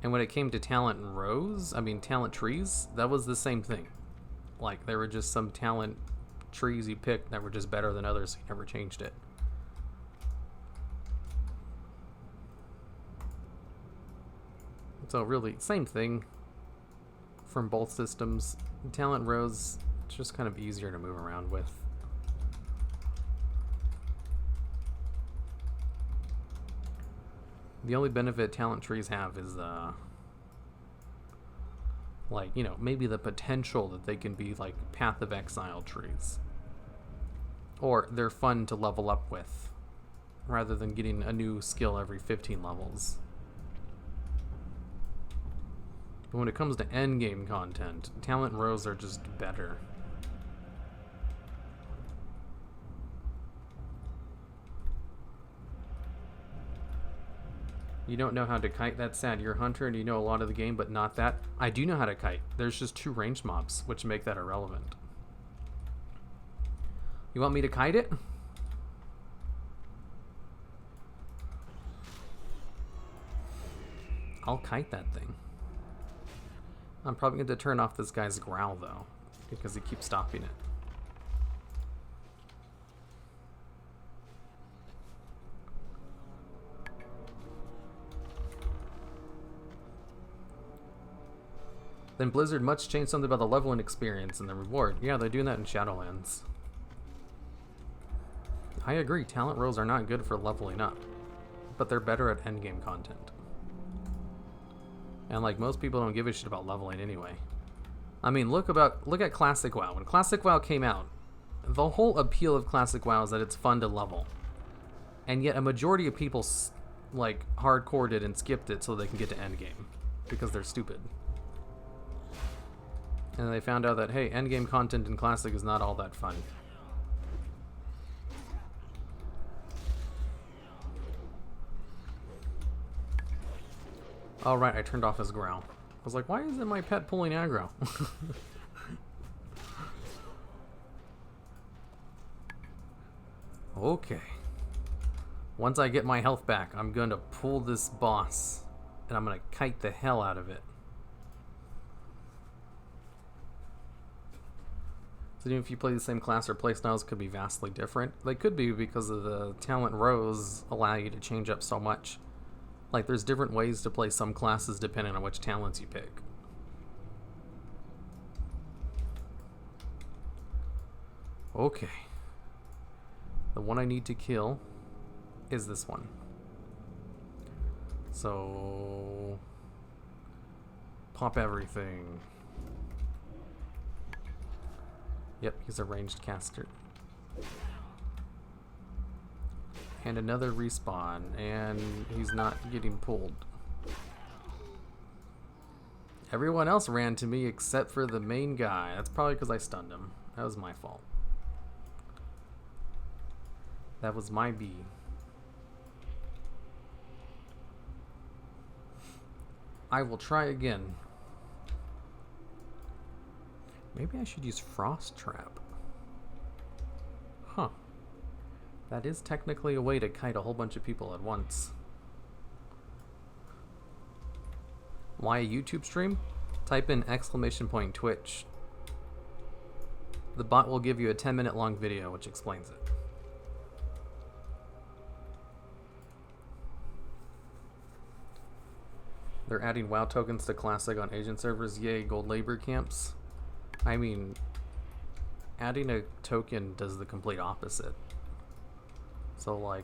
And when it came to talent rows, talent trees, that was the same thing. Like, there were just some talent trees you picked that were just better than others, so you never changed it. So really, same thing from both systems. Talent rows, it's just kind of easier to move around with. The only benefit talent trees have is like, you know, maybe the potential that they can be like Path of Exile trees. Or they're fun to level up with, rather than getting a new skill every 15 levels. But when it comes to endgame content, talent rows are just better. You don't know how to kite? That's sad. You're a hunter and you know a lot of the game, but not that. I do know how to kite. There's just 2 ranged mobs, which make that irrelevant. You want me to kite it? I'll kite that thing. I'm probably going to turn off this guy's growl, though, because he keeps stopping it. Then Blizzard must change something about the leveling experience and the reward. Yeah, they're doing that in Shadowlands. I agree, talent rolls are not good for leveling up, but they're better at endgame content. And like, most people don't give a shit about leveling anyway. I mean, look at Classic WoW. When Classic WoW came out, the whole appeal of Classic WoW is that it's fun to level. And yet a majority of people like hardcored it and skipped it so they can get to endgame because they're stupid. And they found out that, hey, endgame content in Classic is not all that fun. Oh, right, I turned off his growl. I was like, why isn't my pet pulling aggro? Okay. Once I get my health back, I'm going to pull this boss, and I'm going to kite the hell out of it. So even if you play the same class, or playstyles could be vastly different. They could be because of the talent rows allow you to change up so much. Like, there's different ways to play some classes depending on which talents you pick. Okay. The one I need to kill is this one. So... pop everything. Yep, he's a ranged caster. And another respawn, and he's not getting pulled. Everyone else ran to me except for the main guy. That's probably because I stunned him. That was my fault. That was my B. I will try again. Maybe I should use Frost Trap. Huh. That is technically a way to kite a whole bunch of people at once. Why a YouTube stream? Type in !Twitch. The bot will give you a 10-minute long video which explains it. They're adding WoW tokens to Classic on Asian servers. Yay, gold labor camps. I mean, adding a token does the complete opposite. So, like,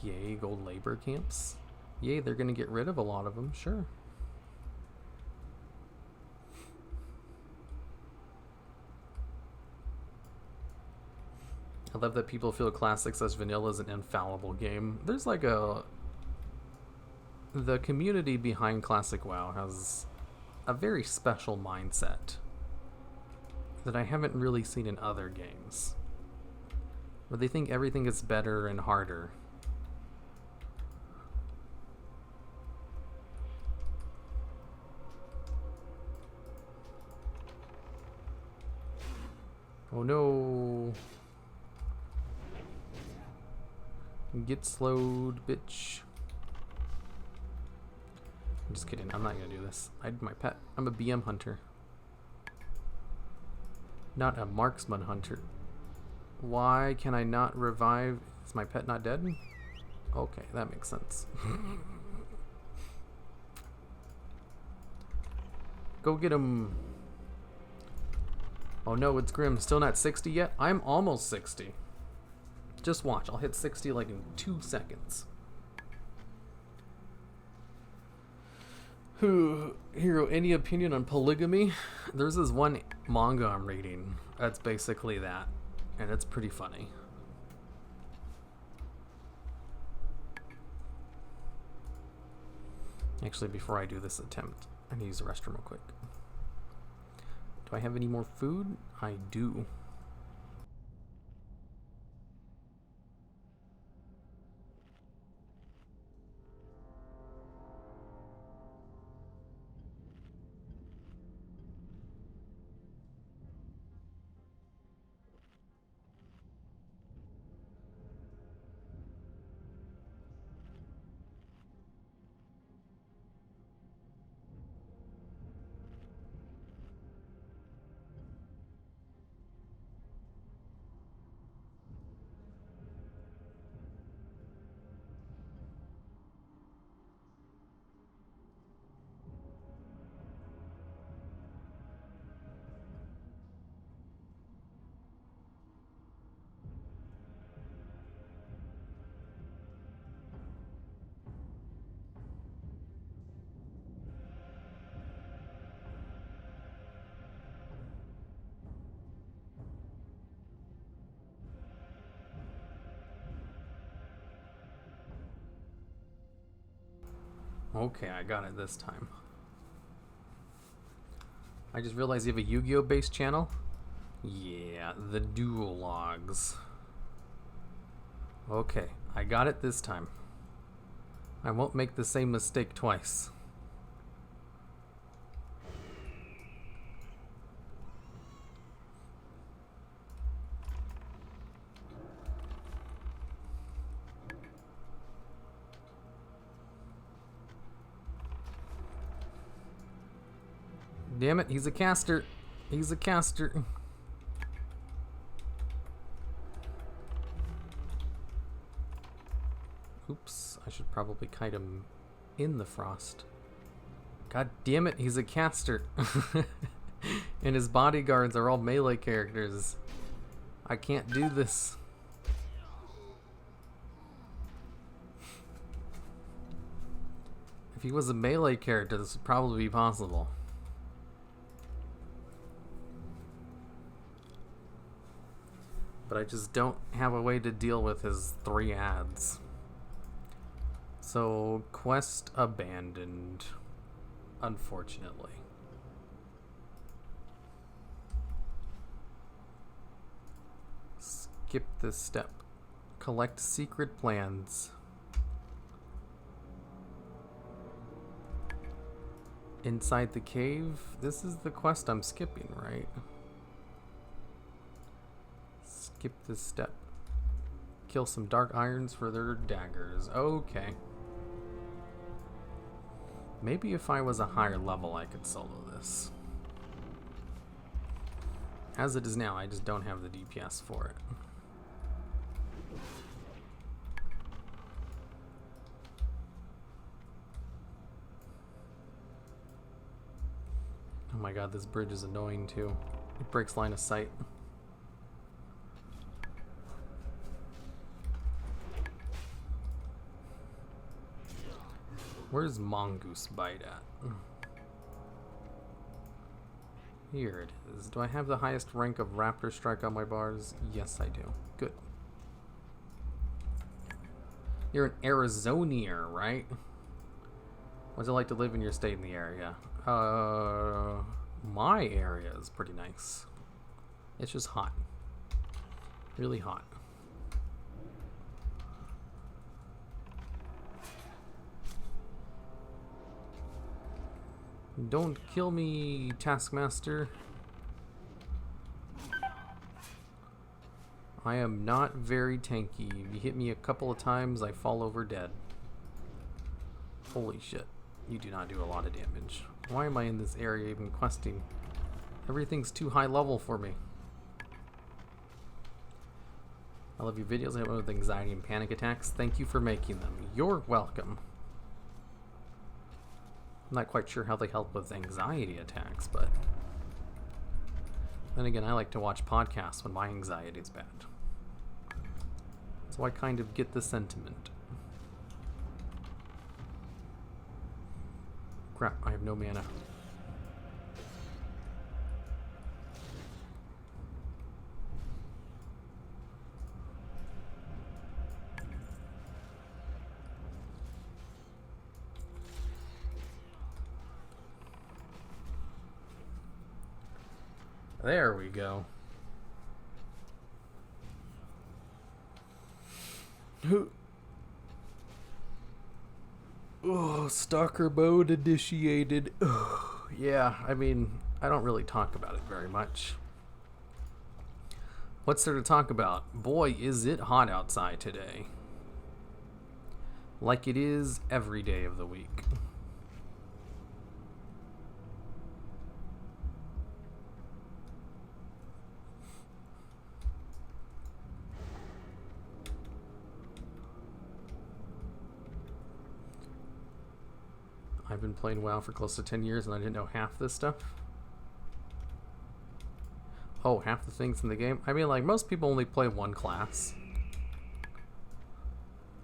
yay, gold labor camps. Yay, they're gonna get rid of a lot of them, sure. I love that people feel Classics as vanilla is an infallible game. There's like the community behind Classic WoW has a very special mindset that I haven't really seen in other games, where they think everything is better and harder. Oh no. Get slowed, bitch. I'm just kidding. I'm not gonna do this. I'm my pet. I'm a BM hunter, not a marksman hunter. Why can I not revive? Is my pet not dead? Okay, that makes sense. Go get him. Oh no, it's Grim. Still not 60 yet? I'm almost 60. Just watch. I'll hit 60 like in 2 seconds. Hero, any opinion on polygamy? There's this one manga I'm reading that's basically that, and it's pretty funny. Actually, before I do this attempt, I need to use the restroom real quick. Do I have any more food? I do. Okay, I got it this time. I just realized you have a Yu-Gi-Oh based channel. Yeah, the dual logs. Okay, I got it this time. I won't make the same mistake twice. Damn it, he's a caster. He's a caster. Oops, I should probably kite him in the frost. God damn it, he's a caster. And his bodyguards are all melee characters. I can't do this. If he was a melee character, this would probably be possible. But I just don't have a way to deal with his 3 ads. So, quest abandoned, unfortunately. Skip this step. Collect secret plans. Inside the cave? This is the quest I'm skipping, right? Skip this step. Kill some dark irons for their daggers. Okay. Maybe if I was a higher level I could solo this. As it is now, I just don't have the DPS for it. Oh my god, this bridge is annoying too. It breaks line of sight. Where's Mongoose Bite at? Here it is. Do I have the highest rank of Raptor Strike on my bars? Yes, I do. Good. You're an Arizonier, right? What's it like to live in your state in the area? My area is pretty nice. It's just hot. Really hot. Don't kill me, Taskmaster. I am not very tanky. If you hit me a couple of times, I fall over dead. Holy shit. You do not do a lot of damage. Why am I in this area even questing? Everything's too high level for me. I love your videos. I help with anxiety and panic attacks. Thank you for making them. You're welcome. I'm not quite sure how they help with anxiety attacks, but then again, I like to watch podcasts when my anxiety is bad. So I kind of get the sentiment. Crap, I have no mana. There we go. Oh, stalker mode initiated. Yeah, I mean, I don't really talk about it very much. What's there to talk about? Boy, is it hot outside today. Like it is every day of the week. I've been playing WoW for close to 10 years and I didn't know half this stuff. Oh, half the things in the game? I mean, like, most people only play one class.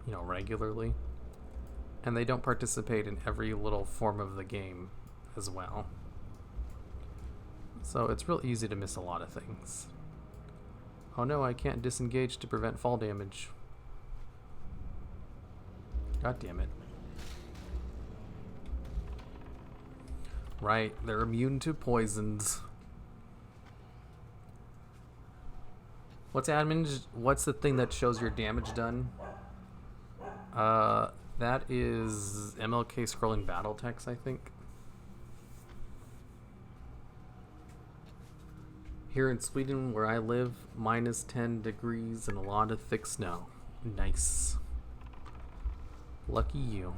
You know, regularly. And they don't participate in every little form of the game as well. So it's real easy to miss a lot of things. Oh no, I can't disengage to prevent fall damage. God damn it. Right, they're immune to poisons. What's admin? What's the thing that shows your damage done? That is MLK scrolling battle text, I think. Here in Sweden, where I live, minus 10 degrees and a lot of thick snow. Nice. Lucky you.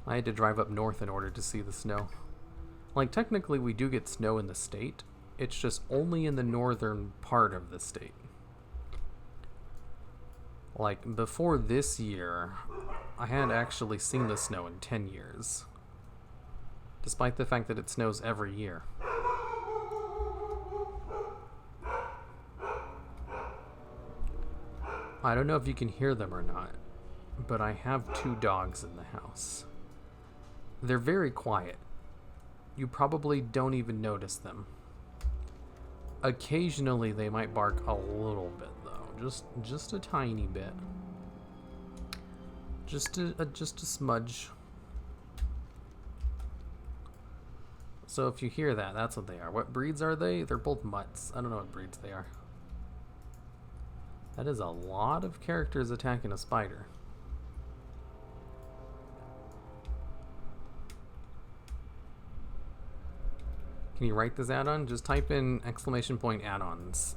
I had to drive up north in order to see the snow. Like, technically we do get snow in the state. It's just only in the northern part of the state. Like, before this year, I hadn't actually seen the snow in 10 years. Despite the fact that it snows every year. I don't know if you can hear them or not, but I have 2 dogs in the house. They're very quiet. You probably don't even notice them. Occasionally they might bark a little bit though, just a tiny bit. Just a smudge. So if you hear that, that's what they are. What breeds are they? They're both mutts. I don't know what breeds they are. That is a lot of characters attacking a spider. Can you write this add-on? Just type in !addons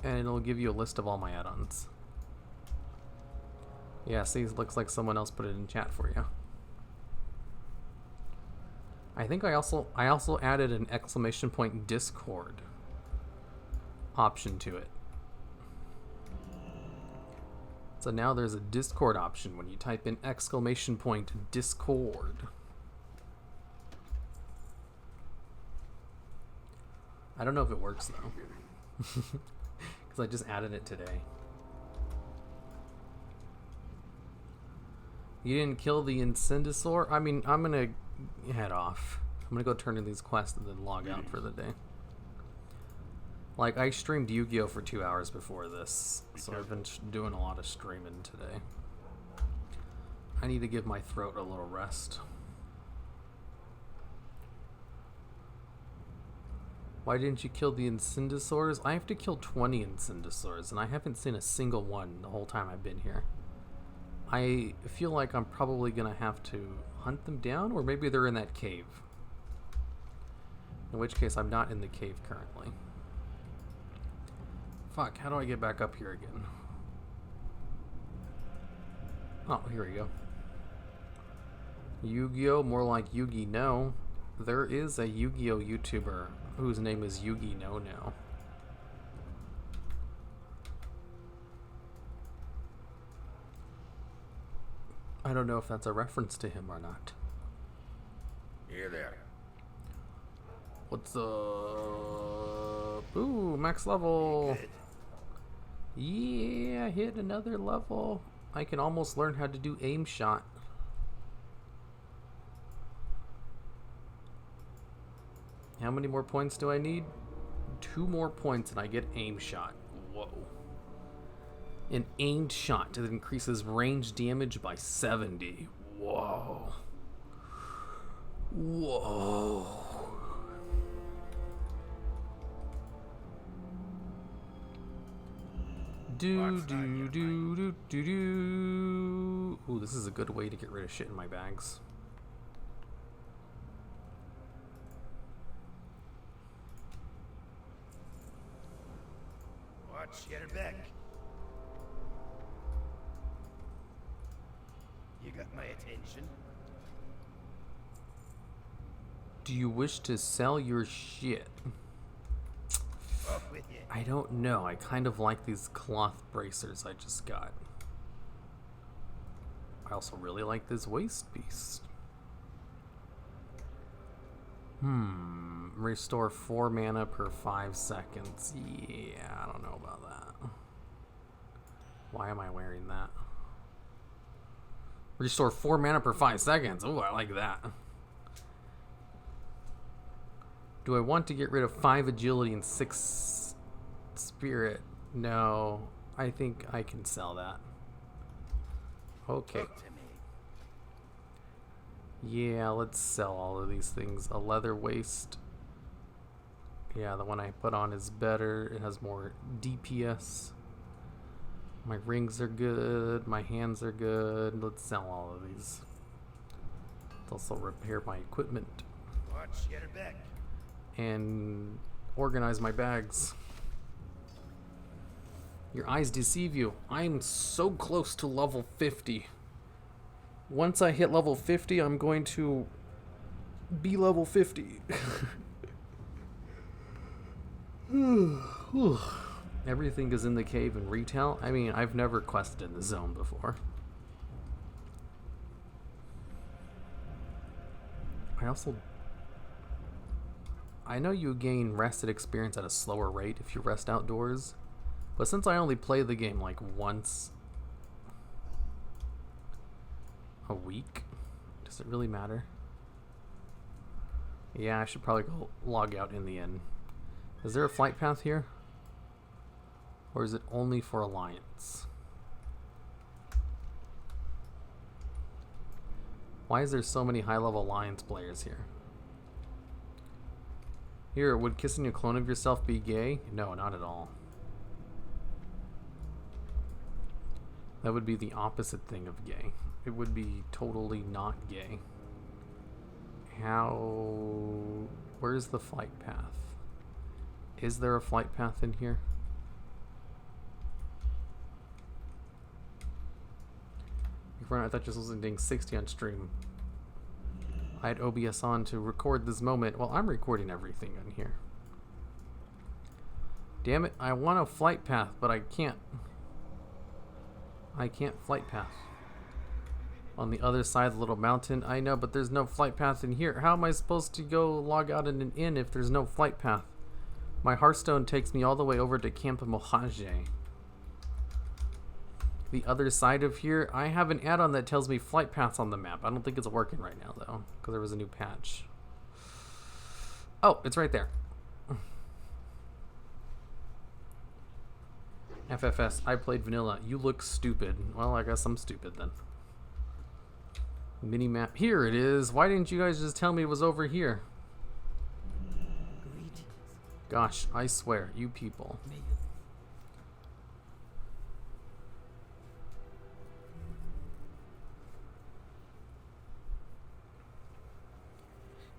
and it'll give you a list of all my add-ons. Yeah, see, it looks like someone else put it in chat for you. I think I also added an !Discord option to it. So now there's a Discord option when you type in !Discord. I don't know if it works though, because I just added it today. You didn't kill the Incendisaur? I mean, I'm gonna head off. I'm gonna go turn in these quests and then log out for the day. Like, I streamed Yu-Gi-Oh for 2 hours before this, so I've been doing a lot of streaming today. I need to give my throat a little rest. Why didn't you kill the Incendisaurs? I have to kill 20 Incendisaurs, and I haven't seen a single one the whole time I've been here. I feel like I'm probably gonna have to hunt them down, or maybe they're in that cave. In which case, I'm not in the cave currently. Fuck, how do I get back up here again? Oh, here we go. Yu-Gi-Oh! More like Yugi No. There is a Yu-Gi-Oh! YouTuber whose name is Yugi No now. I don't know if that's a reference to him or not. Here there. What's up? Ooh, max level. Yeah, hit another level. I can almost learn how to do aim shot. How many more points do I need? 2 more points and I get aim shot. Whoa. An aimed shot that increases range damage by 70. Whoa. Whoa. Do do do do do do. Ooh, this is a good way to get rid of shit in my bags. Watch your back. You got my attention. Do you wish to sell your shit? Off with you. I don't know. I kind of like these cloth bracers I just got. I also really like this waist piece. Restore 4 mana per 5 seconds. Yeah, I don't know about that. Why am I wearing that? Restore 4 mana per 5 seconds. Oh, I like that. Do I want to get rid of 5 agility and 6 spirit? No, I think I can sell that. Okay. Yeah, let's sell all of these things. A leather waist. Yeah, the one I put on is better. It has more DPS. My rings are good. My hands are good. Let's sell all of these. Let's also repair my equipment. Watch, get her back. And organize my bags. Your eyes deceive you. I'm so close to level 50. Once I hit level 50, I'm going to be level 50. Everything is in the cave and retail. I mean, I've never quested in the zone before. I know you gain rested experience at a slower rate if you rest outdoors, but since I only play the game like once a week, does it really matter? Yeah, I should probably go log out in the end. Is there a flight path here? Or is it only for Alliance? Why is there so many high-level Alliance players here? Here, would kissing a clone of yourself be gay? No, not at all. That would be the opposite thing of gay. It would be totally not gay. Where's the flight path? Is there a flight path in here? I thought this was doing 60 on stream. I had OBS on to record this moment. Well, I'm recording everything on here. Damn it, I want a flight path, but I can't. I can't flight path. On the other side of the little mountain. I know, but there's no flight path in here. How am I supposed to go log out in an inn if there's no flight path? My Hearthstone takes me all the way over to Camp Mojave. The other side of here, I have an add-on that tells me flight paths on the map. I don't think it's working right now, though, because there was a new patch. Oh, it's right there. FFS, I played vanilla. You look stupid. Well, I guess I'm stupid then. Minimap. Here it is. Why didn't you guys just tell me it was over here? Gosh, I swear, you people.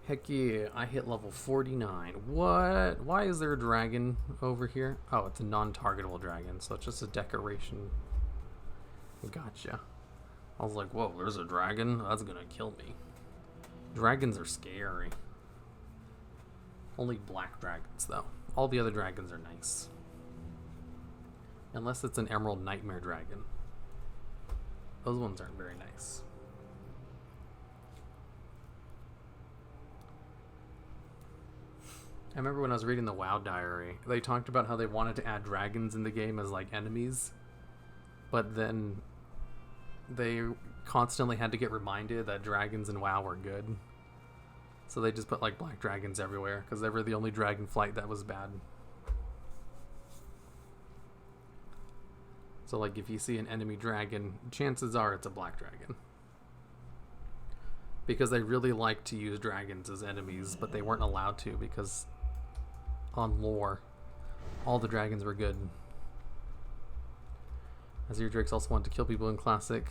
Heck yeah, I hit level 49. What? Why is there a dragon over here? Oh, it's a non-targetable dragon, so it's just a decoration. Gotcha. I was like, whoa, there's a dragon? That's gonna kill me. Dragons are scary. Only black dragons, though. All the other dragons are nice. Unless it's an emerald nightmare dragon. Those ones aren't very nice. I remember when I was reading the WoW diary, they talked about how they wanted to add dragons in the game as like enemies, but then they constantly had to get reminded that dragons in WoW were good. So they just put like black dragons everywhere because they were the only dragon flight that was bad. So like if you see an enemy dragon, chances are it's a black dragon. Because they really like to use dragons as enemies, but they weren't allowed to because on lore, all the dragons were good. Azir Drakes also wanted to kill people in Classic.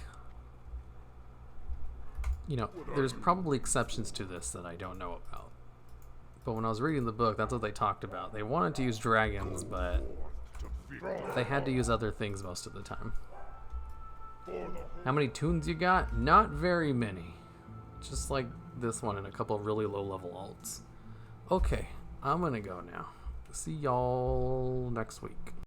You know, there's probably exceptions to this that I don't know about. But when I was reading the book, that's what they talked about. They wanted to use dragons, but they had to use other things most of the time. How many tunes you got? Not very many. Just like this one and a couple of really low-level alts. Okay, I'm gonna go now. See y'all next week.